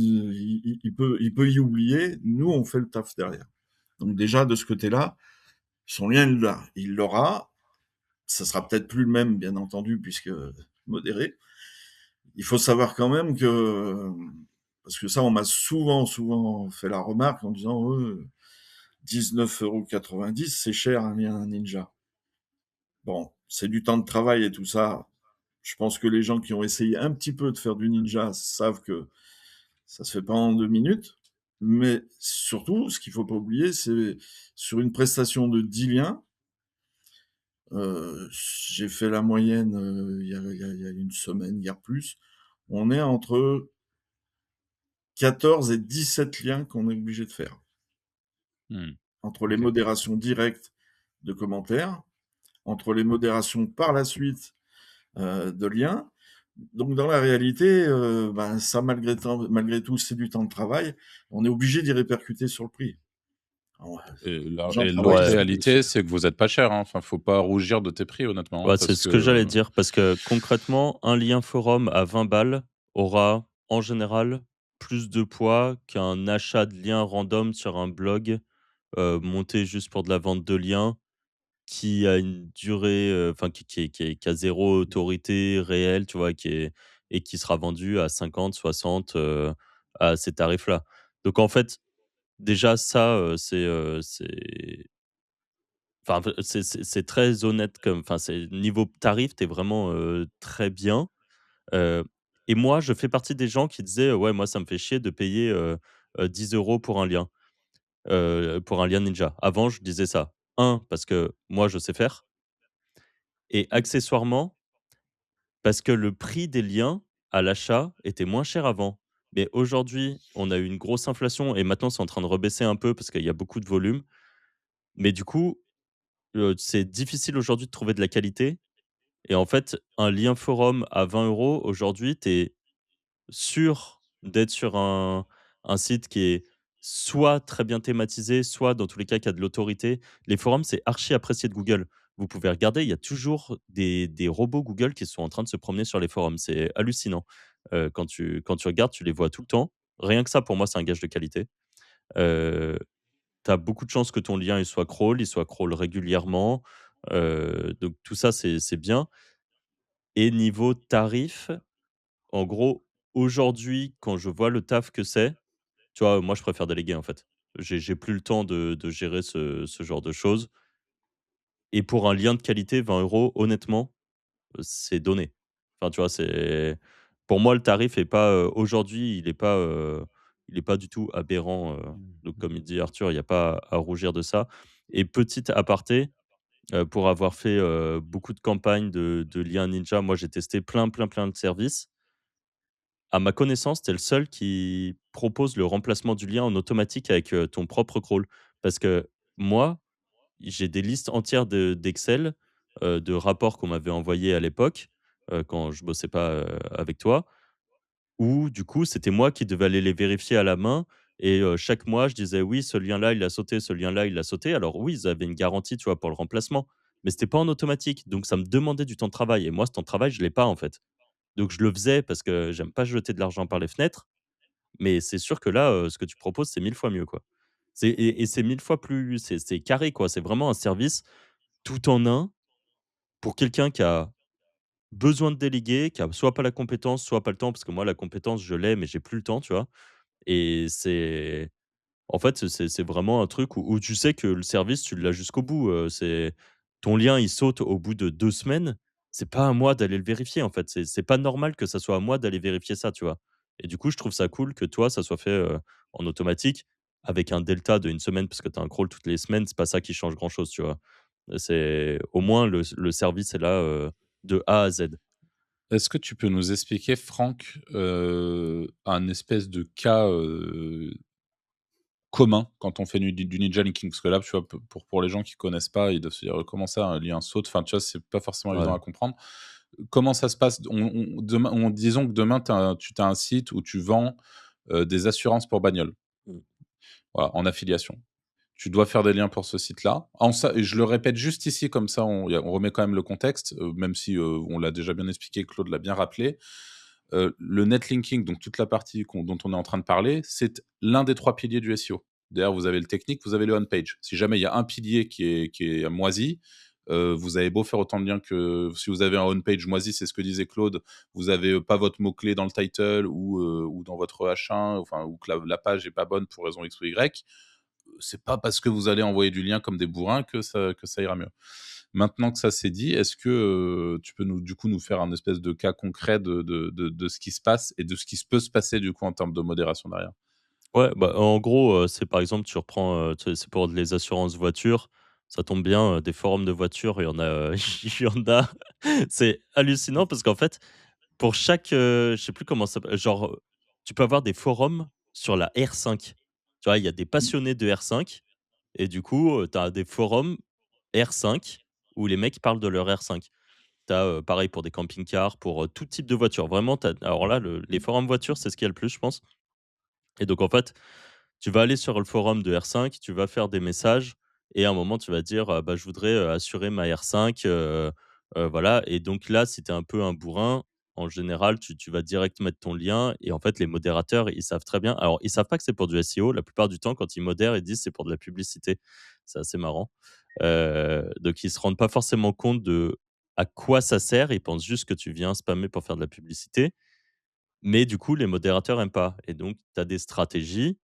S1: il peut y oublier, nous, on fait le taf derrière. Donc déjà, de ce côté-là, son lien, il l'aura. Ça sera peut-être plus le même, bien entendu, puisque modéré. Il faut savoir quand même que, parce que ça, on m'a souvent, souvent fait la remarque en disant, 19,90 €, c'est cher un lien Ninja. Bon, c'est du temps de travail et tout ça. Je pense que les gens qui ont essayé un petit peu de faire du Ninja savent que ça se fait pas en 2 minutes. Mais surtout, ce qu'il faut pas oublier, c'est sur une prestation de 10 liens, j'ai fait la moyenne il y a une semaine, guère plus. On est entre 14 et 17 liens qu'on est obligé de faire.
S2: Mmh.
S1: Entre les
S2: OK.
S1: modérations directes de commentaires, entre les modérations par la suite de liens. Donc dans la réalité, ça malgré tout, c'est du temps de travail. On est obligé d'y répercuter sur le prix. Alors, les gens
S2: Et
S1: travaillent
S2: l'autre
S3: Ouais.
S2: réalité, c'est que vous êtes pas cher, hein. Enfin, faut pas rougir de tes prix honnêtement, hein,
S3: Ouais, c'est
S2: parce
S3: ce que
S2: que
S3: j'allais dire parce que concrètement, un lien forum à 20 balles aura en général plus de poids qu'un achat de liens random sur un blog, monté juste pour de la vente de liens qui a une durée, enfin qui a 0 autorité réelle, tu vois? Et qui sera vendu à 50, 60, à ces tarifs-là. Donc en fait, déjà ça, c'est enfin, c'est très honnête comme enfin, c'est niveau tarif, tu es vraiment, très bien. Heu Et moi, je fais partie des gens qui disaient: «Ouais, moi, ça me fait chier de payer, 10 € pour un lien Ninja». Avant, je disais ça. Un parce que moi, je sais faire et accessoirement, parce que le prix des liens à l'achat était moins cher avant. Mais aujourd'hui, on a eu une grosse inflation et maintenant, c'est en train de rebaisser un peu parce qu'il y a beaucoup de volume. Mais du coup, c'est difficile aujourd'hui de trouver de la qualité et en fait, un lien forum à 20 € aujourd'hui, tu es sûr d'être sur un site qui est soit très bien thématisé, soit dans tous les cas qui a de l'autorité. Les forums, c'est archi apprécié de Google. Vous pouvez regarder, il y a toujours des robots Google qui sont en train de se promener sur les forums. C'est hallucinant. Quand tu regardes, tu les vois tout le temps. Rien que ça, pour moi, c'est un gage de qualité. Heu, Tu as beaucoup de chances que ton lien, il soit crawl régulièrement. Donc tout ça, c'est bien et niveau tarif, en gros, aujourd'hui, quand je vois le taf que c'est, tu vois, moi, je préfère déléguer, en fait. J'ai plus le temps de gérer ce genre de choses et pour un lien de qualité, 20 € honnêtement, c'est donné. Enfin, tu vois, c'est pour moi, le tarif est pas, aujourd'hui, il est pas du tout aberrant,
S4: Mmh,
S3: donc comme il
S4: OK.
S3: dit Arthur, il y a pas à rougir de ça et petite aparté, pour avoir fait, beaucoup de campagnes de liens Ninja, moi, j'ai testé plein, plein, plein de services. À ma connaissance, tu es le seul qui propose le remplacement du lien en automatique avec, ton propre crawl. Parce que moi, j'ai des listes entières d'Excel, de rapports qu'on m'avait envoyés à l'époque, quand je bossais pas, avec toi, où du coup, c'était moi qui devais aller les vérifier à la main et chaque mois, je disais: «Oui, ce lien-là, il a sauté, ce lien-là, il a sauté». Alors oui, ils avaient une garantie, tu vois, pour le remplacement, mais c'était pas en automatique, donc ça me demandait du temps de travail et moi, ce temps de travail, je l'ai pas, en fait. Donc je le faisais parce que j'aime pas jeter de l'argent par les fenêtres, mais c'est sûr que là, ce que tu proposes, c'est 1000 fois mieux, quoi. C'est 1000 fois plus c'est carré, quoi. C'est vraiment un service tout en un pour quelqu'un qui a besoin de déléguer, qui a soit pas la compétence, soit pas le temps, parce que moi, la compétence, je l'ai, mais j'ai plus le temps, tu vois? Et c'est en fait, c'est vraiment un truc où tu sais que le service, tu l'as jusqu'au bout, c'est ton lien, il saute au bout de 2 semaines, c'est pas à moi d'aller le vérifier, en fait. C'est pas normal que ça soit à moi d'aller vérifier ça, tu vois? Et du coup, je trouve ça cool que toi, ça soit fait, en automatique avec un delta de 1 semaine parce que tu as un crawl toutes les semaines, c'est pas ça qui change grand chose, tu vois? C'est au moins le service est là, de A à Z.
S2: Est-ce que tu peux nous expliquer, Franck, un espèce de cas, commun quand on fait du ninja linking? Parce que là, tu vois, pour les gens qui connaissent pas, ils doivent se dire: «Comment ça, un lien saute?» Enfin, tu vois, c'est pas forcément évident
S3: Ouais.
S2: à comprendre. Comment ça se passe? Disons que demain, tu as un site où tu vends, des assurances pour bagnole,
S3: Mmh.
S2: voilà, en affiliation. Tu dois faire des liens pour ce site-là. En ça et je le répète juste ici, comme ça on remet quand même le contexte, même si, on l'a déjà bien expliqué, Claude l'a bien rappelé. Le netlinking, donc toute la partie dont on est en train de parler, c'est l'un des 3 piliers du SEO. D'ailleurs, vous avez le technique, vous avez le on-page. Si jamais il y a un pilier qui est moisi, vous avez beau faire autant de liens que si vous avez un on-page moisi, c'est ce que disait Claude, vous avez, pas votre mot-clé dans le title ou dans votre H1, enfin, ou que la page est pas bonne pour raison X ou Y, c'est pas parce que vous allez envoyer du lien comme des bourrins que ça ira mieux. Maintenant que ça c'est dit, est-ce que, tu peux du coup, nous faire un espèce de cas concret de ce qui se passe et de ce qui se peut se passer, du coup, en termes de modération derrière?
S3: Ouais, bah, en gros, c'est par exemple, tu reprends, tu sais, c'est pour les assurances voitures. Ça tombe bien, des forums de voitures, il y en a, il y en a. C'est hallucinant parce qu'en fait, pour chaque, je sais plus comment ça s'appelle, genre, tu peux avoir des forums sur la R5. Tu vois, il y a des passionnés de R5 et du coup, tu as des forums R5 où les mecs parlent de leur R5. Tu as, pareil pour des camping-cars, pour, tout type de voiture. Vraiment, tu alors là, les forums voitures, c'est ce qu'il y a le plus, je pense et donc en fait, tu vas aller sur le forum de R5, tu vas faire des messages et à un moment, tu vas dire, «Bah, je voudrais, assurer ma R5, voilà» et donc là, si tu es un peu un bourrin, en général, tu vas direct mettre ton lien et en fait, les modérateurs, ils savent très bien alors, ils savent pas que c'est pour du SEO. La plupart du temps, quand ils modèrent, ils disent: «C'est pour de la publicité». C'est assez marrant. Donc ils se rendent pas forcément compte de à quoi ça sert. Ils pensent juste que tu viens spammer pour faire de la publicité. Mais du coup, les modérateurs aiment pas et donc tu as des stratégies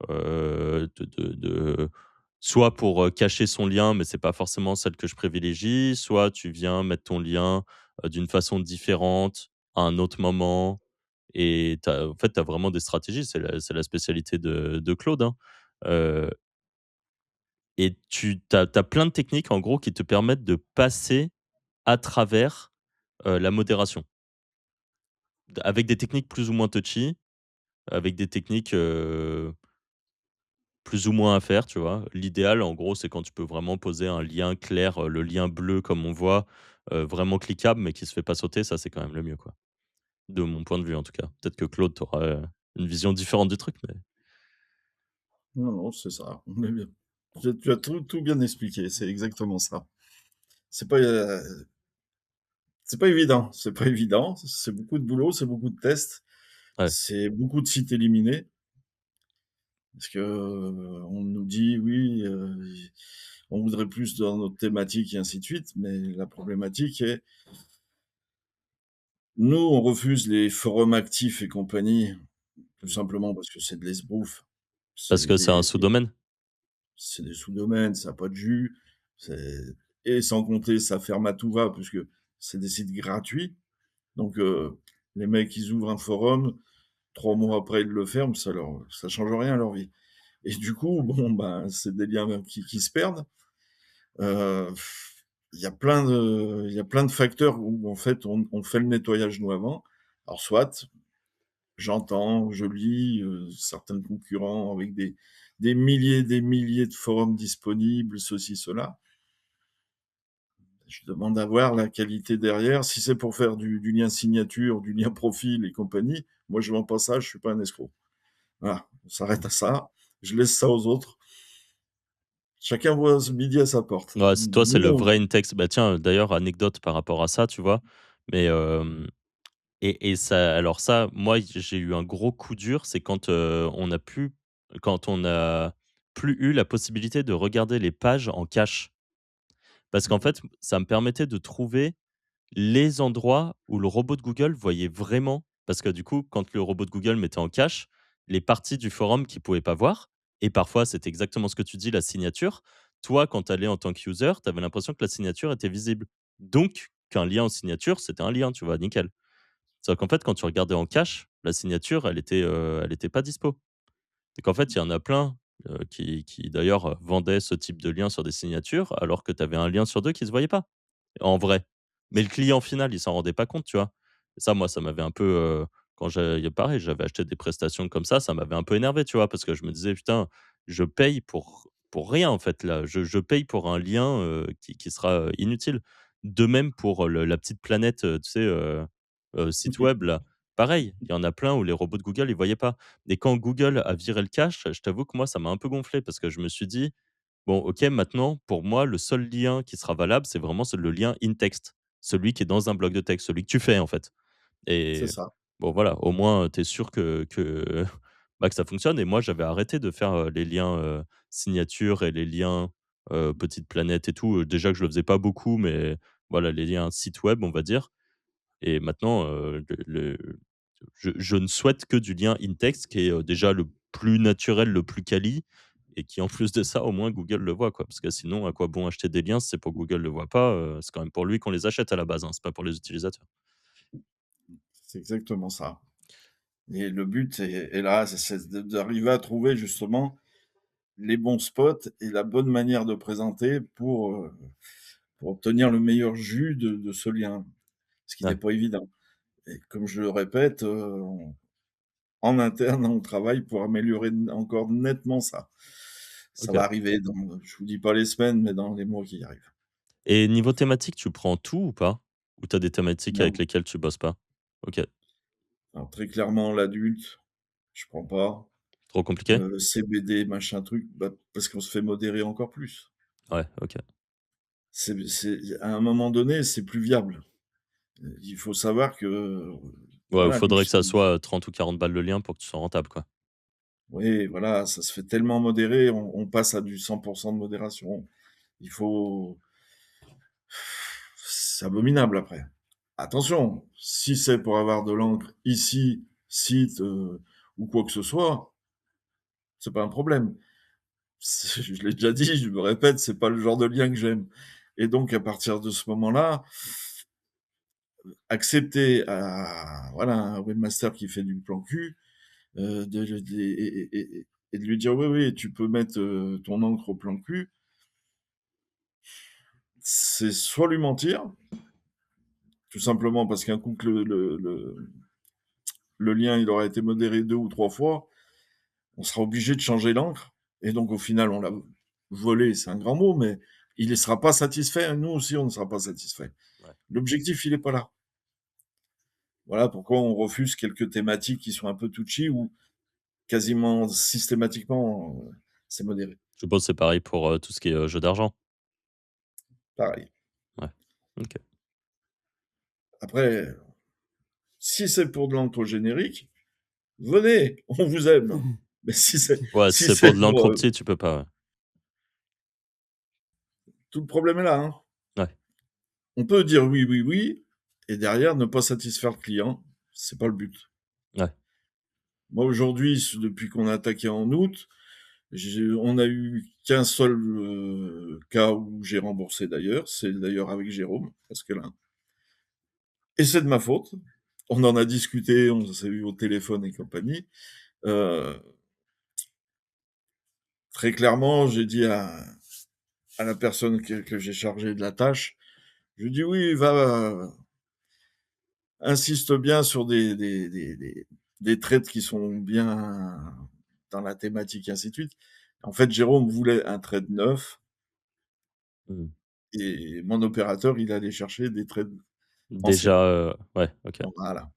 S3: de soit pour, cacher son lien, mais c'est pas forcément celle que je privilégie, soit tu viens mettre ton lien, d'une façon différente, à un autre moment. et en fait, tu as vraiment des stratégies. C'est la spécialité de Claude, hein. Heu et tu as plein de techniques, en gros, qui te permettent de passer à travers, la modération. Avec des techniques plus ou moins touchy, avec des techniques, plus ou moins à faire, tu vois? L'idéal, en gros, c'est quand tu peux vraiment poser un lien clair, le lien bleu comme on voit, vraiment cliquable, mais qui se fait pas sauter, ça, c'est quand même le mieux, quoi. De mon point de vue, en tout cas. Peut-être que Claude, tu auras, une vision différente du truc, mais
S1: Non, non, c'est ça. On est bien. Tu as tout bien expliqué, c'est exactement ça. C'est pas, c'est pas évident, c'est pas évident, c'est beaucoup de boulot, c'est beaucoup de tests,
S3: ouais.
S1: c'est beaucoup de sites éliminés. Parce que, on nous dit: «Oui, on voudrait plus dans notre thématique» et ainsi de suite, mais la problématique est, nous, on refuse les forums actifs et compagnie, tout simplement parce que c'est de l'esbrouffe.
S3: Parce
S1: C'est
S3: que c'est un sous-domaine?
S1: c'est des sous-domaines, ça a pas de jus, c'est et sans compter ça ferme à tout va puisque c'est des sites gratuits. Donc, les mecs, ils ouvrent un forum, 3 mois après, ils le ferment, ça change rien à leur vie. Et du coup, bon, ben, c'est des liens qui se perdent. Heu, il y a plein de facteurs où en fait on fait le nettoyage nous avant. Alors soit, j'entends, je lis, certains concurrents avec des milliers de forums disponibles, ceci, cela. Je demande à voir la qualité derrière. Si c'est pour faire du lien signature, du lien profil et compagnie, moi je vends pas ça, je suis pas un escroc. Voilà, on s'arrête à ça. Je laisse ça aux autres. Chacun voit midi à sa porte.
S3: Ouais, toi, c'est
S1: Nous,
S3: le vrai in-text. Bah, tiens, d'ailleurs, anecdote par rapport à ça, tu vois? Mais, et ça alors ça, moi, j'ai eu un gros coup dur, c'est quand on a plus eu la possibilité de regarder les pages en cache. Parce qu'en
S1: mmh
S3: fait, ça me permettait de trouver les endroits où le robot de Google voyait vraiment, parce que du coup, quand le robot de Google mettait en cache, les parties du forum qu'il pouvait pas voir, et parfois c'est exactement ce que tu dis, la signature. Toi, quand tu allais en tant que user, tu avais l'impression que la signature était visible. Donc, qu'un lien en signature, c'était un lien, tu vois, nickel. Sauf qu'en fait, quand tu regardais en cache, la signature, elle était pas dispo. Et qu'en fait, il y en a plein, qui d'ailleurs, vendaient ce type de lien sur des signatures, alors que tu avais un lien sur 2 qui se voyait pas. En vrai. Mais le client final, il s'en rendait pas compte, tu vois? Et ça, moi, ça m'avait un peu, quand pareil, j'avais acheté des prestations comme ça m'avait un peu énervé, tu vois? Parce que je me disais: «Putain, je paye pour rien, en fait, là. Je paye pour un lien, qui sera, inutile». De même pour la petite planète, tu sais, site
S1: Oui,
S3: web, là. Pareil, il y en a plein où les robots de Google, ils voyaient pas. Et quand Google a viré le cache, je t'avoue que moi, ça m'a un peu gonflé parce que je me suis dit: «Bon, OK, maintenant, pour moi, le seul lien qui sera valable, c'est vraiment le lien in-text, celui qui est dans un bloc de texte, celui que tu fais, en fait».
S1: c'est
S3: Et
S1: ça.
S3: bon, voilà, au moins, tu es sûr bah, que ça fonctionne. Et moi, j'avais arrêté de faire, les liens, signature et les liens, petite planète et tout, déjà que je le faisais pas beaucoup, mais voilà, les liens site web, on va dire. Et maintenant, je ne souhaite que du lien in-text qui est, déjà le plus naturel, le plus quali, et qui en plus de ça, au moins Google le voit, quoi. Parce que sinon, à quoi bon acheter des liens si c'est pour Google le voit pas, c'est quand même pour lui qu'on les achète à la base, hein, c'est pas pour les utilisateurs.
S1: C'est exactement ça. Et le but est là, c'est d'arriver à trouver justement les bons spots et la bonne manière de présenter pour obtenir le meilleur jus de ce lien, ce qui n'est
S3: Ouais,
S1: pas évident. Et comme je le répète, en interne, on travaille pour améliorer encore nettement ça. Ça
S3: OK.
S1: va arriver je vous dis pas les semaines, mais dans les mois qui arrivent.
S3: Et niveau thématique, tu prends tout ou pas? Ou tu as des thématiques avec
S1: Non.
S3: lesquelles tu bosses pas? OK.
S1: Alors très clairement, l'adulte, je prends pas.
S3: Trop compliqué?
S1: CBD, machin truc, bah, parce qu'on se fait modérer encore plus.
S3: Ouais, OK.
S1: C'est à un moment donné, c'est plus viable. Il faut savoir que,
S3: Ouais, il
S1: voilà, comme
S3: faudrait
S1: je
S3: que ça
S1: t'ai
S3: soit 30 ou 40 balles le lien pour que tu sois rentable, quoi.
S1: oui, voilà, ça se fait tellement modérer, on passe à du 100 de modération. Il faut c'est abominable après. Attention, si c'est pour avoir de l'encre ici, site, ou quoi que ce soit, c'est pas un problème. Je l'ai déjà dit, je me répète, c'est pas le genre de lien que j'aime. Et donc à partir de ce moment-là, accepter à voilà, un webmaster qui fait du plan cul, et de lui dire: «Oui, oui, tu peux mettre, ton encre au plan cul», c'est soit lui mentir, tout simplement parce qu'un coup que le lien, il aura été modéré 2 ou 3 fois, on sera obligé de changer l'encre et donc au final, on l'a volé, c'est un grand mot, mais il ne sera pas satisfait, nous aussi, on ne sera pas satisfait.
S3: Ouais.
S1: L'objectif, il est pas là. Voilà pourquoi on refuse quelques thématiques qui sont un peu touchy ou quasiment systématiquement, c'est modéré.
S3: Je suppose que c'est pareil pour, tout ce qui est, jeu d'argent?
S1: Pareil.
S3: Ouais. OK.
S1: Après, si c'est pour de l'encre générique, venez, on vous aime. Mais
S3: Ouais, si
S1: si
S3: c'est pour
S1: c'est
S3: de
S1: pour,
S3: l'encre petit, tu peux pas, ouais.
S1: tout le problème est là, hein.
S3: Ouais.
S1: On peut dire oui, oui, oui, et derrière ne pas satisfaire le client, c'est pas le but.
S3: Ouais.
S1: Moi aujourd'hui, depuis qu'on a attaqué en août, on a eu qu'un seul cas où j'ai remboursé d'ailleurs, c'est d'ailleurs avec Jérôme, parce que là, et c'est de ma faute. On en a discuté, on s'est eu au téléphone et compagnie. Euh, Très clairement, j'ai dit à la personne que j'ai chargée de la tâche, je lui dis oui, insiste bien sur des trades qui sont bien dans la thématique et ainsi de suite. En fait, Jérôme voulait un trade neuf
S3: Mmh.
S1: et mon opérateur, il allait chercher des trades anciens.
S3: Déjà, ouais, OK.
S1: Voilà.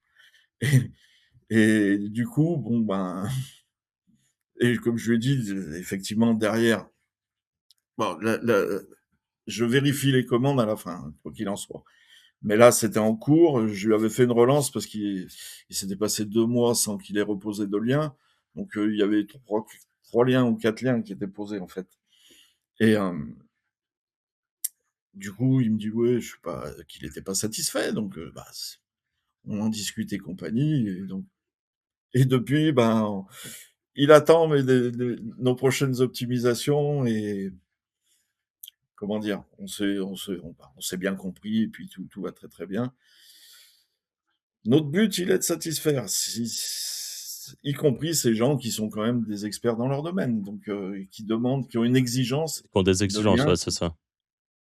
S1: Et, et du coup, bon ben, et comme je lui ai dit, effectivement derrière, bon, je vérifie les commandes à la fin, quoi qu'il en soit. Mais là, c'était en cours. Je lui avais fait une relance parce qu'il s'était passé 2 mois sans qu'il ait reposé de lien. Donc, il y avait trois liens ou 4 liens qui étaient posés, en fait. Et du coup, il me dit, ouais, je sais pas, qu'il n'était pas satisfait. Donc, bah, on en discute et compagnie. Et depuis, ben, il attend nos prochaines optimisations et comment dire, on s'est bien compris et puis tout va très très bien. Notre but, il est de satisfaire, y compris ces gens qui sont quand même des experts dans leur domaine, donc qui demandent, qui ont une exigence
S3: Qui ont des
S1: de
S3: exigences,
S1: lien.
S3: ouais, c'est ça.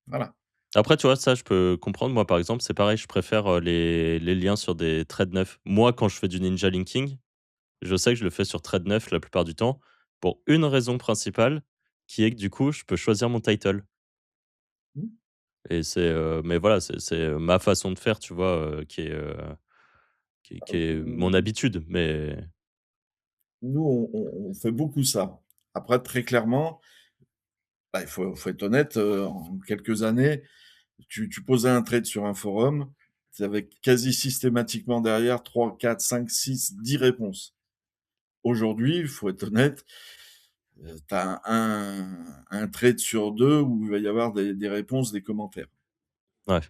S1: Voilà.
S3: Après, tu vois, ça, je peux comprendre. Moi, par exemple, c'est pareil, je préfère, les liens sur des trades neufs. Moi, quand je fais du ninja linking, je sais que je le fais sur trade neuf la plupart du temps, pour une raison principale, qui est que, du coup, je peux choisir mon title
S1: Mmh.
S3: et c'est, mais voilà, c'est ma façon de faire, tu vois, qui est mon habitude, mais
S1: Nous, on fait beaucoup ça. Après, très clairement, bah, il faut être honnête, en quelques années, tu posais un trade sur un forum, tu avais quasi systématiquement derrière 3, 4, 5, 6, 10 réponses. Aujourd'hui, il faut être honnête, tu as un trade sur 2 où il va y avoir des réponses, des commentaires.
S3: ouais.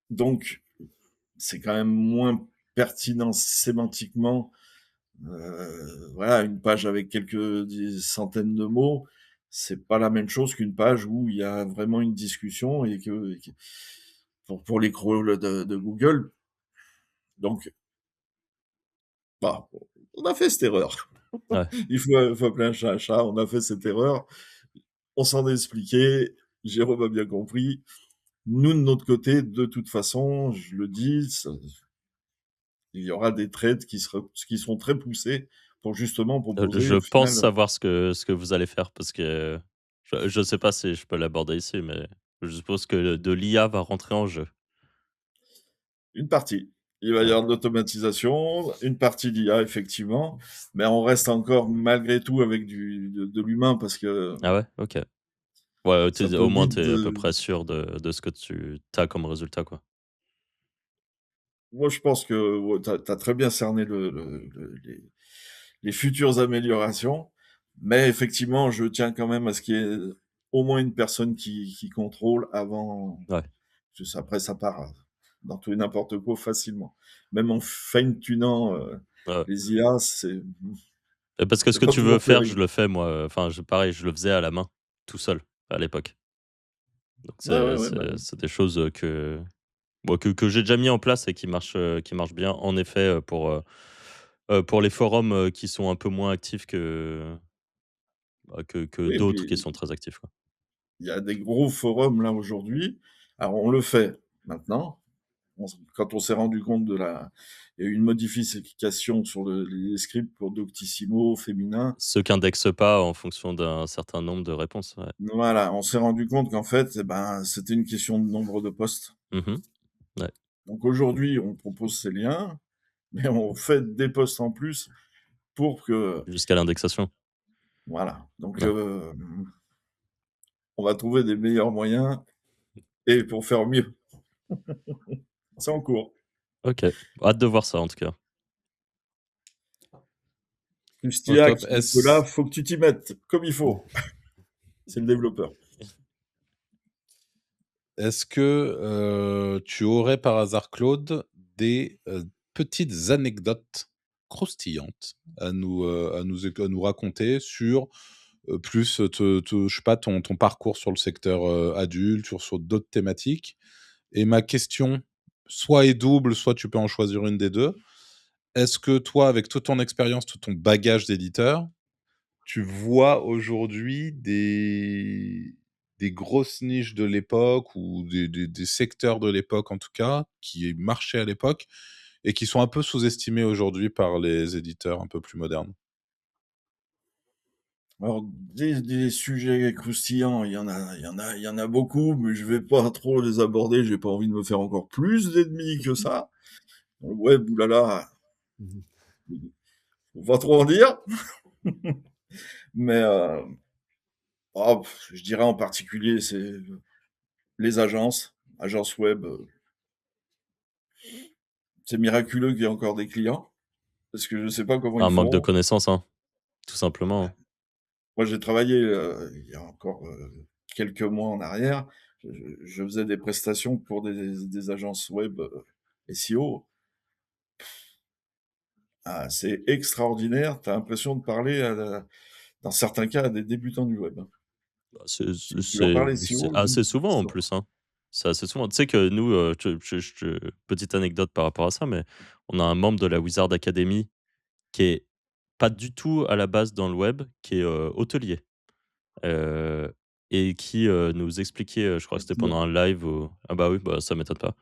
S1: Donc, c'est quand même moins pertinent sémantiquement. Voilà, une page avec quelques centaines de mots, c'est pas la même chose qu'une page où il y a vraiment une discussion pour les crawls de Google. Donc, bah, on a fait cette erreur.
S3: Ouais.
S1: Il faut appeler un chat un chat. On a fait cette erreur. On s'en est expliqué. Jérôme a bien compris. Nous, de notre côté, de toute façon, je le dis, il y aura des trades qui seront très poussés pour justement proposer
S3: Je
S1: au
S3: pense
S1: final.
S3: savoir ce que vous allez faire parce que je sais pas si je peux l'aborder ici, mais je suppose que de l'IA va rentrer en jeu.
S1: Une partie. Il va y
S3: Ouais.
S1: avoir de l'automatisation, une partie d'IA, effectivement, mais on reste encore malgré tout avec de l'humain parce que
S3: Ah ouais? OK. Ouais,
S1: ça
S3: au
S1: peut
S3: moins,
S1: vite
S3: tu es à peu
S1: de...
S3: près sûr de ce que tu as comme résultat, quoi.
S1: Moi, je pense que ouais, tu as très bien cerné les futures améliorations, mais effectivement, je tiens quand même à ce qu'il y ait au moins une personne qui contrôle avant.
S3: Ouais.
S1: Après, ça part dans tout et n'importe quoi facilement. Même en fine-tunant
S3: Ouais.
S1: les IA, c'est
S3: Et parce que ce
S1: c'est
S3: que
S1: pas
S3: tu veux
S1: toujours
S3: faire, je
S1: terrible.
S3: le fais moi, enfin, pareil, je le faisais à la main, tout seul, à l'époque. Donc
S1: Ouais, ouais, ouais, bah,
S3: c'est des choses, que Bon, que j'ai déjà mis en place et qui marche bien, en effet, pour les forums, qui sont un peu moins actifs que
S1: Oui, et
S3: d'autres qui
S1: puis
S3: sont très actifs, quoi.
S1: il y a des gros forums là aujourd'hui. Alors on le fait maintenant. Quand on s'est rendu compte il y a eu une modification sur les scripts pour Doctissimo féminin.
S3: Ceux qui indexent pas en fonction d'un certain nombre de réponses, ouais.
S1: Voilà, on s'est rendu compte qu'en fait, eh ben, c'était une question de nombre de postes.
S3: Mmh. Ouais,
S1: Donc aujourd'hui, on propose ces liens, mais on fait des postes en plus pour que,
S3: jusqu'à l'indexation.
S1: voilà. Donc,
S3: Ouais.
S1: on va trouver des meilleurs moyens et pour faire mieux. C'est en cours.
S3: OK. Hâte de voir ça, en tout cas.
S2: Au top.
S1: Fustillac, Nicolas, faut que tu t'y mettes comme il faut. C'est le développeur.
S2: Est-ce que tu aurais par hasard, Claude, des petites anecdotes croustillantes à nous raconter sur plus je sais pas, ton parcours sur le secteur adulte, sur d'autres thématiques? Et ma question, soit est double, soit tu peux en choisir une des deux. Est-ce que toi, avec toute ton expérience, tout ton bagage d'éditeur, tu vois aujourd'hui des grosses niches de l'époque ou des secteurs de l'époque, en tout cas, qui marchaient à l'époque et qui sont un peu sous-estimés aujourd'hui par les éditeurs un peu plus modernes?
S1: Alors, des sujets croustillants, il y en a beaucoup, mais je vais pas trop les aborder. J'ai pas envie de me faire encore plus d'ennemis que ça. Dans le web, oulala,
S4: Mmh.
S1: faut pas trop en dire. Mais, je dirais en particulier, c'est les agences web. C'est miraculeux qu'il y ait encore des clients, parce que je sais pas comment
S3: Un
S1: ils
S3: manque de
S1: font.
S3: connaissances, hein, tout simplement, hein.
S1: Moi, j'ai travaillé, il y a encore, quelques mois en arrière, je faisais des prestations pour des agences web, SEO. Ah, c'est extraordinaire, tu as l'impression de parler dans certains cas, à des débutants du web, hein.
S3: Bah, c'est
S1: Tu leur parles
S3: c'est
S1: SEO,
S3: assez souvent, en
S1: stop.
S3: plus, hein. C'est assez souvent. Tu sais que nous, petite anecdote par rapport à ça, mais on a un membre de la Wizard Academy qui est pas du tout à la base dans le web, qui est, hôtelier. Heu et qui, nous expliquait, je crois que c'était pendant un live ou ah bah, oui, bah, ça m'étonne pas.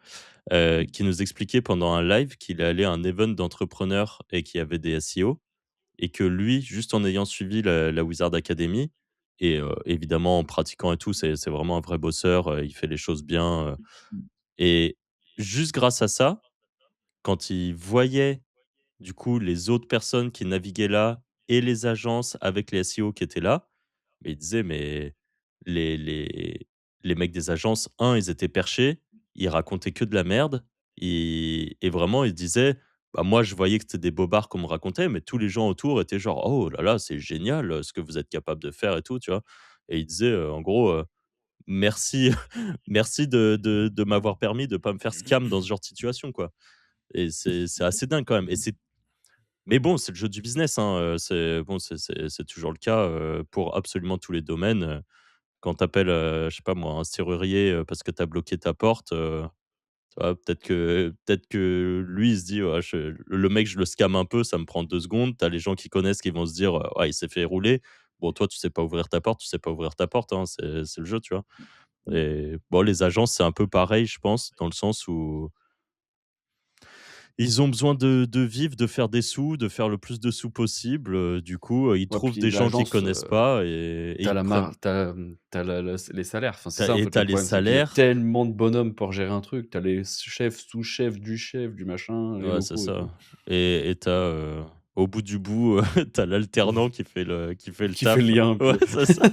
S3: Qui nous expliquait pendant un live qu'il est allé à un event d'entrepreneurs et qu'il y avait des SEO et que lui, juste en ayant suivi la Wizard Academy et évidemment en pratiquant et tout, c'est vraiment un vrai bosseur, il fait les choses bien, et juste grâce à ça, quand il voyait du coup les autres personnes qui naviguaient là et les agences avec les SEO qui étaient là, mais il disait: «Mais les les les mecs des agences, ils étaient perchés, ils racontaient que de la merde». Et vraiment, il disait: «Bah, moi, je voyais que c'était des bobards qu'on me racontait, mais tous les gens autour étaient genre: "Oh là là, c'est génial, ce que vous êtes capable de faire et tout", tu vois?» Et il disait, en gros, «Merci merci de m'avoir permis de pas me faire scam dans ce genre de situation, quoi». Et c'est assez dingue quand même. Mais bon, c'est le jeu du business, hein, c'est bon, c'est toujours le cas, pour absolument tous les domaines, quand tu appelles, je sais pas moi, un serrurier, parce que tu as bloqué ta porte, tu vois? Peut-être que lui, il se dit: «Ouais, le mec, je le scamme un peu, ça me prend 2 secondes». Tu as les gens qui connaissent qui vont se dire: «Ouais, il s'est fait rouler». Bon, toi, tu sais pas ouvrir ta porte, tu sais pas ouvrir ta porte, hein, c'est le jeu, tu vois? Et bon, les agences, c'est un peu pareil, je pense, dans le sens où ils ont besoin de vivre, de faire des sous, de faire le plus de sous possible, du coup, ils
S4: Ouais,
S3: trouvent
S4: puis
S3: des gens qu'ils
S4: l'agence,
S3: connaissent pas et
S4: tu
S3: ils prennent
S4: as les salaires. Enfin, c'est
S3: tu
S4: ça, en
S3: et
S4: fait,
S3: tu
S4: le
S3: les
S4: problème, c'est qu'il y a
S3: salaires.
S4: tellement de bonhommes pour gérer un truc. Tu as les chefs, sous-chefs, du machin, les
S3: Ouais, c'est
S4: locaux et tout.
S3: ça. Et tu as, au bout du bout, tu as l'alternant qui fait le
S4: Qui fait le
S3: taf.
S4: lien un
S3: Ouais,
S4: peu.
S3: c'est ça.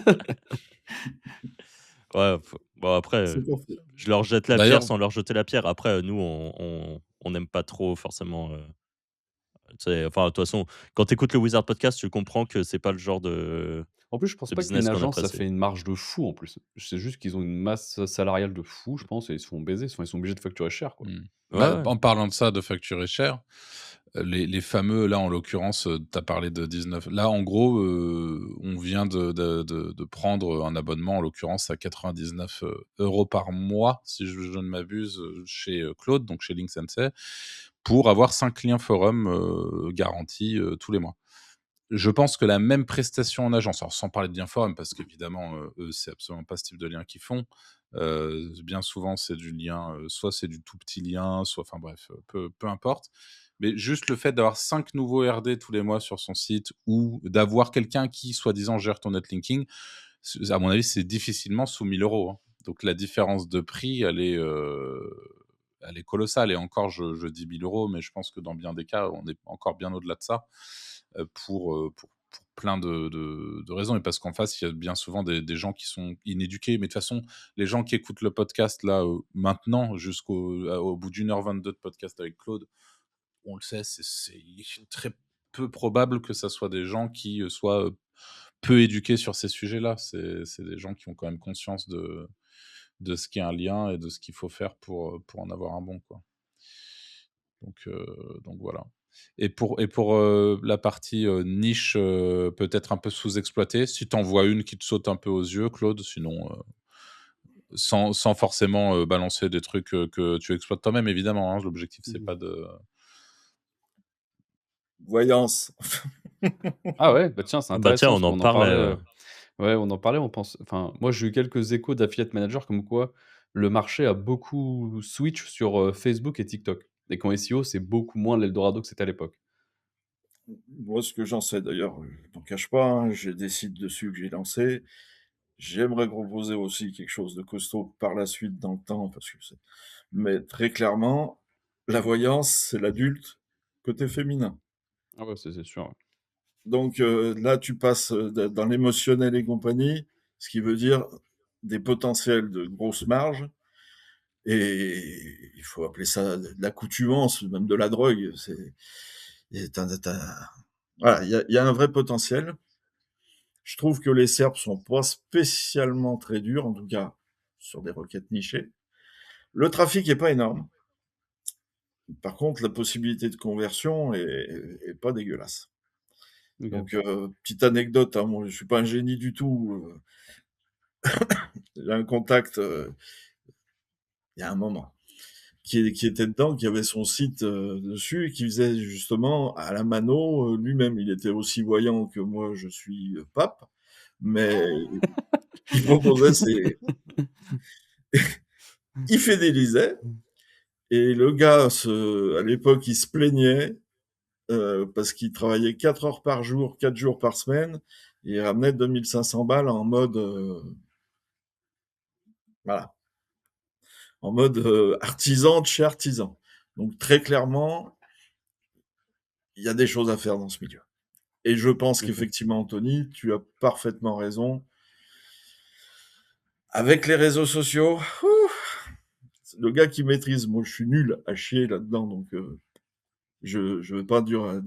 S3: Ouais, bon après,
S1: C'est pas faux.
S3: je leur jette la pierre
S2: D'ailleurs,
S3: sans leur jeter la pierre. Après, nous, on n'aime pas trop forcément, tu sais, enfin, de toute façon, quand tu écoutes le Wizard Podcast, tu comprends que c'est pas le genre de
S4: En plus, je pense
S3: de
S4: pas qu'une
S3: business qu'on
S4: agence, ça
S3: apprécie.
S4: fait une marge de fou en plus. C'est juste qu'ils ont une masse salariale de fou, je pense, et ils se font baiser. Enfin, ils sont obligés de facturer cher, quoi.
S2: Mmh.
S3: Ouais,
S2: Bah,
S3: ouais.
S2: en parlant de ça, de facturer cher, les fameux là, en l'occurrence, tu as parlé de 19 là, en gros, on vient de prendre un abonnement, en l'occurrence à 99 € par mois, si je ne m'abuse, chez, Claude, donc chez Links MC, pour avoir 5 liens forum, garantis, tous les mois. Je pense que la même prestation en agence, alors sans parler de lien forum parce qu'évidemment, eux, c'est absolument pas ce type de lien qu'ils font. Bien souvent, c'est du lien, soit c'est du tout petit lien, soit enfin bref, peu importe. Mais juste le fait d'avoir 5 nouveaux RD tous les mois sur son site ou d'avoir quelqu'un qui, soi-disant, gère ton netlinking, à mon avis, c'est difficilement sous 1 000 €, hein. Donc la différence de prix, elle est colossale et encore je dis 1 000 €, mais je pense que dans bien des cas, on est encore bien au-delà de ça, pour plein de raisons et parce qu'en face, il y a bien souvent des gens qui sont inéduqués. Mais de toute façon, les gens qui écoutent le podcast là, maintenant au bout d'1 h 22 de podcast avec Claude, on le sait, c'est très peu probable que ça soit des gens qui, soient, peu éduqués sur ces sujets-là. C'est des gens qui ont quand même conscience de ce qu'est un lien et de ce qu'il faut faire pour en avoir un bon, quoi. Donc voilà. Et pour, la partie, niche, peut-être un peu sous-exploitée, si tu en vois une qui te saute un peu aux yeux, Claude, sinon, sans forcément, balancer des trucs, que tu exploites toi-même évidemment, hein. L'objectif c'est
S4: Mmh.
S2: pas de
S1: Voyance.
S4: Ah ouais? Bah tiens, c'est
S3: Bah, tiens,
S4: intéressant
S3: on
S4: parce
S3: en
S4: qu'on en
S3: parlait,
S4: parlait, ouais, on en parlait, on pense enfin, moi, j'ai eu quelques échos d'affiliate manager comme quoi le marché a beaucoup switch sur, Facebook et TikTok et qu'en SEO, c'est beaucoup moins l'eldorado que c'était à l'époque.
S1: Moi, ce que j'en sais d'ailleurs, je t'en cache pas, hein, j'ai des sites dessus que j'ai lancés. J'aimerais proposer aussi quelque chose de costaud par la suite dans le temps parce que c'est mais très clairement, la voyance, c'est l'adulte côté féminin.
S4: Ah ouais, c'est sûr, ouais.
S1: Donc là, tu passes, dans l'émotionnel et compagnie, ce qui veut dire des potentiels de grosses marges et il faut appeler ça de l'accoutumance, même de la drogue. C'est et voilà, il y a un vrai potentiel. Je trouve que les SERPs sont pas spécialement très durs, en tout cas sur des requêtes nichées. Le trafic est pas énorme. Par contre, la possibilité de conversion est pas dégueulasse.
S4: OK.
S1: Donc, petite anecdote, hein, moi je suis pas un génie du tout. J'ai un contact, il y a un moment, qui était dedans, qui avait son site dessus, et qui faisait justement à la mano lui-même. Il était aussi voyant que moi je suis pape, mais il proposait ses... Il fidélisait, et le gars, à l'époque, il se plaignait parce qu'il travaillait 4 heures par jour, 4 jours par semaine, et il ramenait 2500 balles en mode, voilà, en mode artisan de chez artisan. Donc très clairement, il y a des choses à faire dans ce milieu. Et je pense
S4: OK.
S1: qu'effectivement, Anthony, tu as parfaitement raison. Avec les réseaux sociaux, le gars qui maîtrise, moi je suis nul à chier là-dedans, donc je ne veux pas dire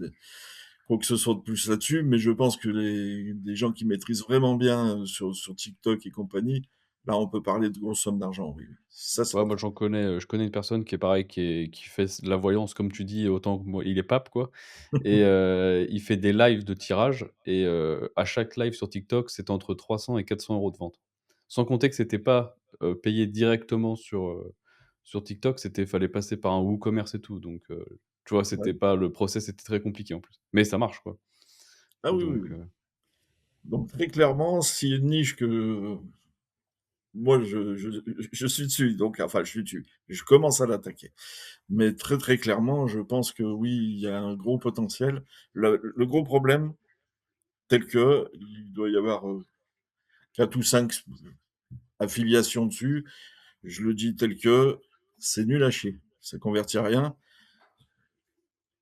S1: quoi que ce soit de plus là-dessus, mais je pense que les gens qui maîtrisent vraiment bien sur TikTok et compagnie, là on peut parler de grosses sommes d'argent, oui. Ça c'est
S4: Ouais,
S1: pas
S4: moi,
S1: trop.
S4: j'en connais, je connais une personne qui est pareil, qui fait de la voyance comme tu dis, autant que moi il est pape, quoi et il fait des lives de tirage et à chaque live sur TikTok, c'est entre 300 et 400 € de vente. Sans compter que c'était pas, payé directement sur TikTok, fallait passer par un WooCommerce et tout donc tu vois,
S1: Ouais.
S4: c'était pas le process était très compliqué en plus. Mais ça marche, quoi
S1: Ah oui, oui,
S4: donc
S1: oui. Donc très clairement, s'il y a une niche que moi je suis dessus, donc enfin je suis dessus, je commence à l'attaquer. Mais très très clairement, je pense que oui, il y a un gros potentiel. Le gros problème, tel que il doit y avoir 4 ou 5 affiliations dessus, je le dis tel que, c'est nul à chier. Ça convertit à rien.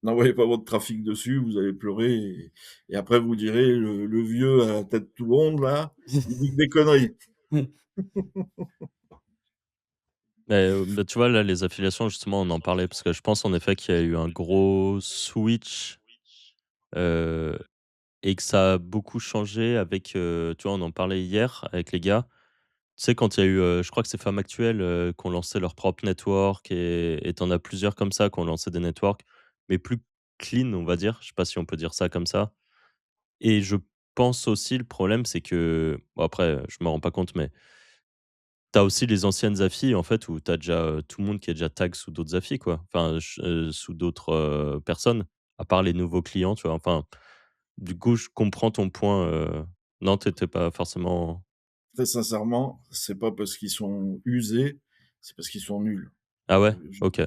S1: N'envoyez pas votre trafic dessus, vous allez pleurer et après vous direz le vieux à la tête tout ronde là, il dit que des conneries.
S3: bah, tu vois, là, les affiliations, justement, on en parlait parce que je pense en effet qu'il y a eu un gros switch, heu et que ça a beaucoup changé avec, tu vois, on en parlait hier avec les gars. Tu sais, quand il y a eu, je crois que c'est Femmes Actuelles, qui ont lancé leur propre network et tu as plusieurs comme ça qui ont lancé des networks, mais plus clean, on va dire. Je sais pas si on peut dire ça comme ça et je pense aussi le problème, c'est que bon après, je me rends pas compte, mais tu as aussi les anciennes affis, en fait, où tu as déjà, tout le monde qui est déjà tag sous d'autres affis, quoi. Enfin, sous d'autres, personnes, à part les nouveaux clients, tu vois? Enfin, du coup, je comprends ton point, non, tu étais pas forcément
S1: Très sincèrement, c'est pas parce qu'ils sont usés, c'est parce qu'ils sont nuls.
S3: ah ouais?
S1: Je
S3: OK.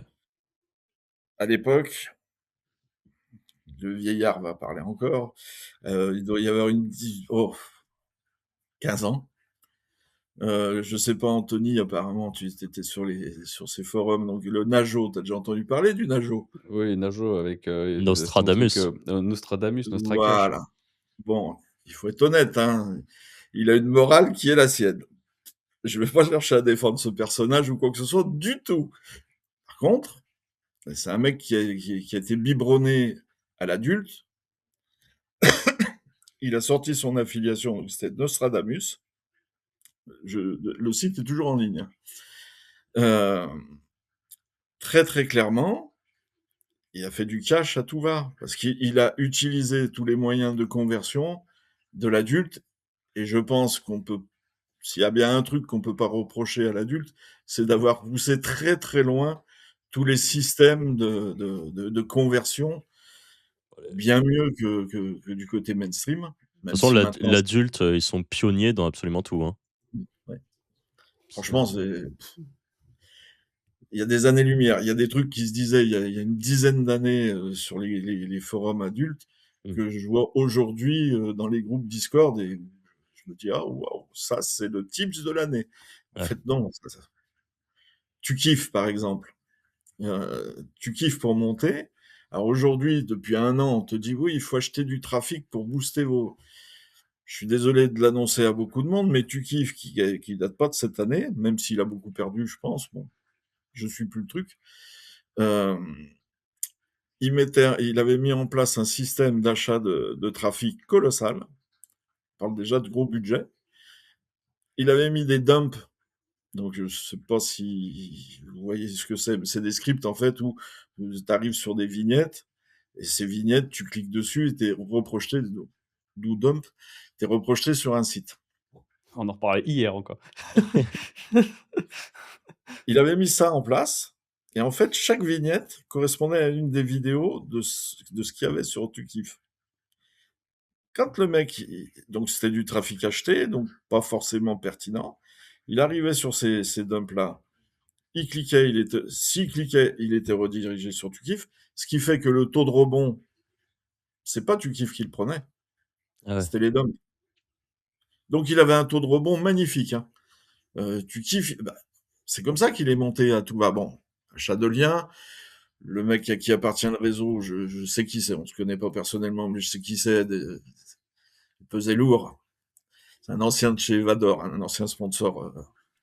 S1: À l'époque, le vieillard va parler encore, il doit y avoir 15 ans. Je sais pas Anthony, apparemment tu étais sur ces forums, donc le Najo, tu as déjà entendu parler du Najo?
S4: Oui, Najo avec, son truc,
S3: Nostradamus.
S4: Nostradamus, Nostracache.
S1: Voilà. Bon, il faut être honnête, hein, il a une morale qui est la sienne. Je vais pas chercher à défendre ce personnage ou quoi que ce soit du tout. Par contre, c'est un mec qui a été biberonné à l'adulte. Il a sorti son affiliation, donc c'était Nostradamus. Le site est toujours en ligne. Euh, Très très clairement, il a fait du cash à tout va, parce qu'il a utilisé tous les moyens de conversion de l'adulte, et je pense qu'on peut, s'il y a bien un truc qu'on peut pas reprocher à l'adulte, c'est d'avoir poussé très très loin tous les systèmes de conversion, bien mieux que du côté mainstream,
S3: De
S1: même
S3: toute façon,
S1: si maintenant,
S3: l'adulte, ils sont pionniers dans absolument tout, hein.
S1: ouais.
S3: C'est
S1: Franchement, il y a des années-lumière. Il y a des trucs qui se disaient il y a une dizaine d'années sur les forums adultes
S3: mmh,
S1: que je vois aujourd'hui dans les groupes Discord et je me dis, ah, waouh, ça, c'est le tips de l'année. En
S3: ouais.
S1: fait, non. Tu kiffes, par exemple. Tu kiffes pour monter. Alors aujourd'hui, depuis un an, on te dit, oui, il faut acheter du trafic pour booster vos. Je suis désolé de l'annoncer à beaucoup de monde, mais tu kiffes qui date pas de cette année, même s'il a beaucoup perdu, je pense. Bon, je suis plus le truc. Euh, il avait mis en place un système d'achat de trafic colossal. On parle déjà de gros budget. Il avait mis des dumps. Donc, je ne sais pas si vous voyez ce que c'est, mais c'est des scripts en fait où tu arrives sur des vignettes et ces vignettes, tu cliques dessus et tu es reprojeté, d'où dump, tu es reprojeté sur un site.
S4: On en reparlait hier encore.
S1: Il avait mis ça en place et en fait, chaque vignette correspondait à une des vidéos de ce qu'il y avait sur TuKiff. Quand le mec, donc c'était du trafic acheté, donc pas forcément pertinent, il arrivait sur ces dumps-là, il cliquait, s'il cliquait, il était redirigé sur TuKiff, ce qui fait que le taux de rebond, c'est pas TuKiff qui le prenait,
S3: Ah ouais.
S1: c'était les dumps. Donc il avait un taux de rebond magnifique. Hein. TuKiff, bah, c'est comme ça qu'il est monté à tout va. Bon, achat de lien, le mec à qui appartient le réseau, je sais qui c'est, on se connaît pas personnellement, mais je sais qui c'est, il pesait lourd. C'est un ancien de chez Vador, un ancien sponsor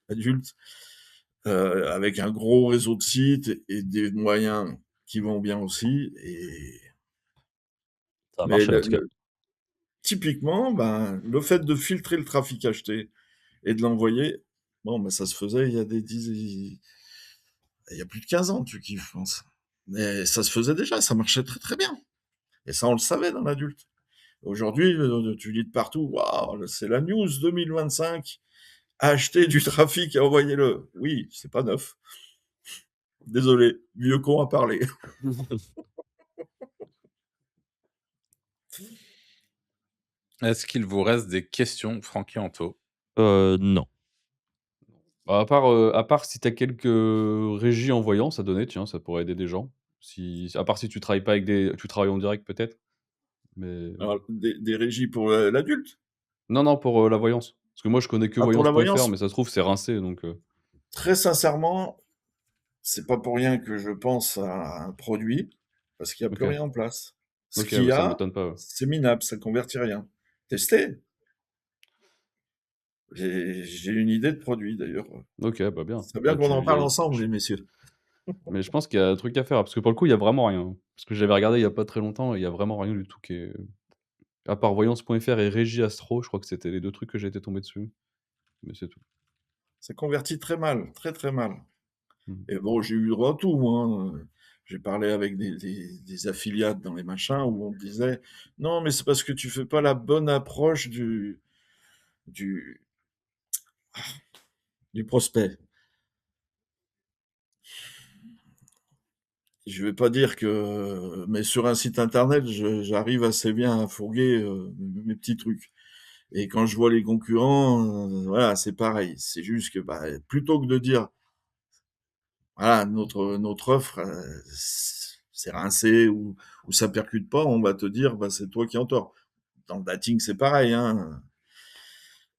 S1: adulte, avec un gros réseau de sites et des moyens qui vont bien aussi.
S3: Ça a
S1: Mais
S3: marché en tout cas.
S1: typiquement, ben, le fait de filtrer le trafic acheté et de l'envoyer, bon, ben, ça se faisait il y a plus de 15 ans, tu kiffes, je pense. Mais ça se faisait déjà, ça marchait très très bien. Et ça, on le savait dans l'adulte. Aujourd'hui, tu lis de partout, waouh, c'est la news 2025. Acheter du trafic et envoyer-le. Oui, c'est pas neuf. Désolé, vieux con à parler.
S2: Est-ce qu'il vous reste des questions, Franck et Anto?
S3: Non.
S4: Bah, à part si tu as quelques, régies en voyance à donner, tiens, ça pourrait aider des gens. Si à part si tu travailles pas avec des tu travailles en direct peut-être? Mais
S1: Alors, des régies pour l'adulte.
S4: non, non, pour, la voyance. Parce que moi je connais que
S1: Ah, pour la
S4: voyance.fr,
S1: voyance,
S4: mais ça se trouve c'est rincé donc
S1: très sincèrement, c'est pas pour rien que je pense à un produit, parce qu'il n'y a plus
S4: OK.
S1: rien en place. Ce
S4: OK,
S1: qu'il y
S4: bah, ça
S1: a,
S4: m'étonne pas, ouais.
S1: c'est minable, ça convertit rien. Testez. J'ai une idée de produit d'ailleurs.
S4: OK, bah, bien.
S1: Ce serait bien
S4: Bah,
S1: qu'on en
S4: tu y
S1: parle
S4: a
S1: ensemble,
S4: je
S1: les messieurs.
S4: mais je pense qu'il y a un truc à faire, parce que pour le coup, il y a vraiment rien. Parce que j'avais regardé il y a pas très longtemps et il y a vraiment rien du tout qui est À part Voyance.fr et Régie Astro, je crois que c'était les 2 trucs que j'étais tombé dessus, mais c'est tout.
S1: Ça convertit très mal, très, très mal.
S4: Mmh.
S1: Et bon, j'ai eu droit à tout, moi, hein. J'ai parlé avec des affiliates dans les machins où on me disait: «Non, mais c'est parce que tu fais pas la bonne approche du du prospect». Je vais pas dire que mais sur un site internet, j'arrive assez bien à fourguer, mes petits trucs. Et quand je vois les concurrents, voilà, c'est pareil. C'est juste que, bah, plutôt que de dire: «Voilà, notre offre, c'est rincé ou ça percute pas», on va te dire: «Bah, c'est toi qui es en tort». Dans le dating, c'est pareil, hein.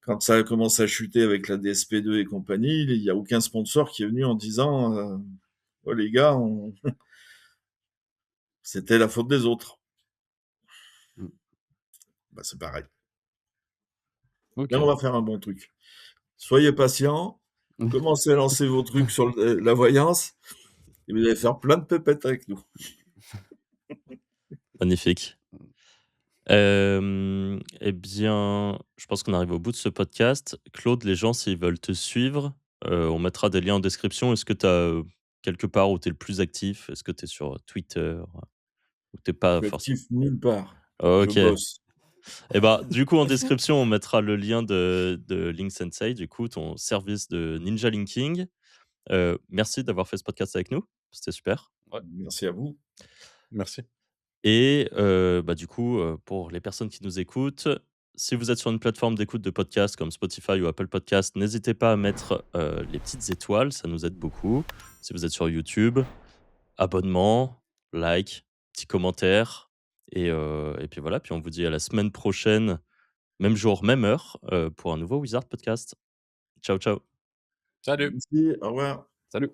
S1: Quand ça a commencé à chuter avec la DSP2 et compagnie, il y a aucun sponsor qui est venu en disant, «Oh les gars, on c'était la faute des autres».
S4: Mmh.
S1: Bah, c'est pareil. Là, on
S4: OK.
S1: va faire un bon truc. Soyez patients, commencez à lancer vos trucs sur la voyance et vous allez faire plein de pépettes avec nous.
S3: Magnifique. Eh bien, je pense qu'on arrive au bout de ce podcast. Claude, les gens, s'ils veulent te suivre, on mettra des liens en description. Est-ce que tu as, quelque part où tu es le plus actif? Est-ce que tu es sur Twitter? Ou tu
S1: Je
S3: pas
S1: suis
S3: forcément?
S1: actif nulle part. Je
S3: OK.
S1: bosse.
S3: Et bah, du coup, en description, on mettra le lien de Link Sensei, du coup, ton service de ninja linking. Merci d'avoir fait ce podcast avec nous. C'était super.
S4: Ouais.
S1: Merci à vous.
S2: Merci.
S3: Et bah, du coup, pour les personnes qui nous écoutent, si vous êtes sur une plateforme d'écoute de podcast comme Spotify ou Apple Podcast, n'hésitez pas à mettre, les petites étoiles, ça nous aide beaucoup. Si vous êtes sur YouTube, abonnement, like, petit commentaire et puis voilà, puis on vous dit à la semaine prochaine, même jour, même heure, pour un nouveau Wizard Podcast. Ciao, ciao.
S2: Salut!
S1: Merci, au revoir.
S4: Salut.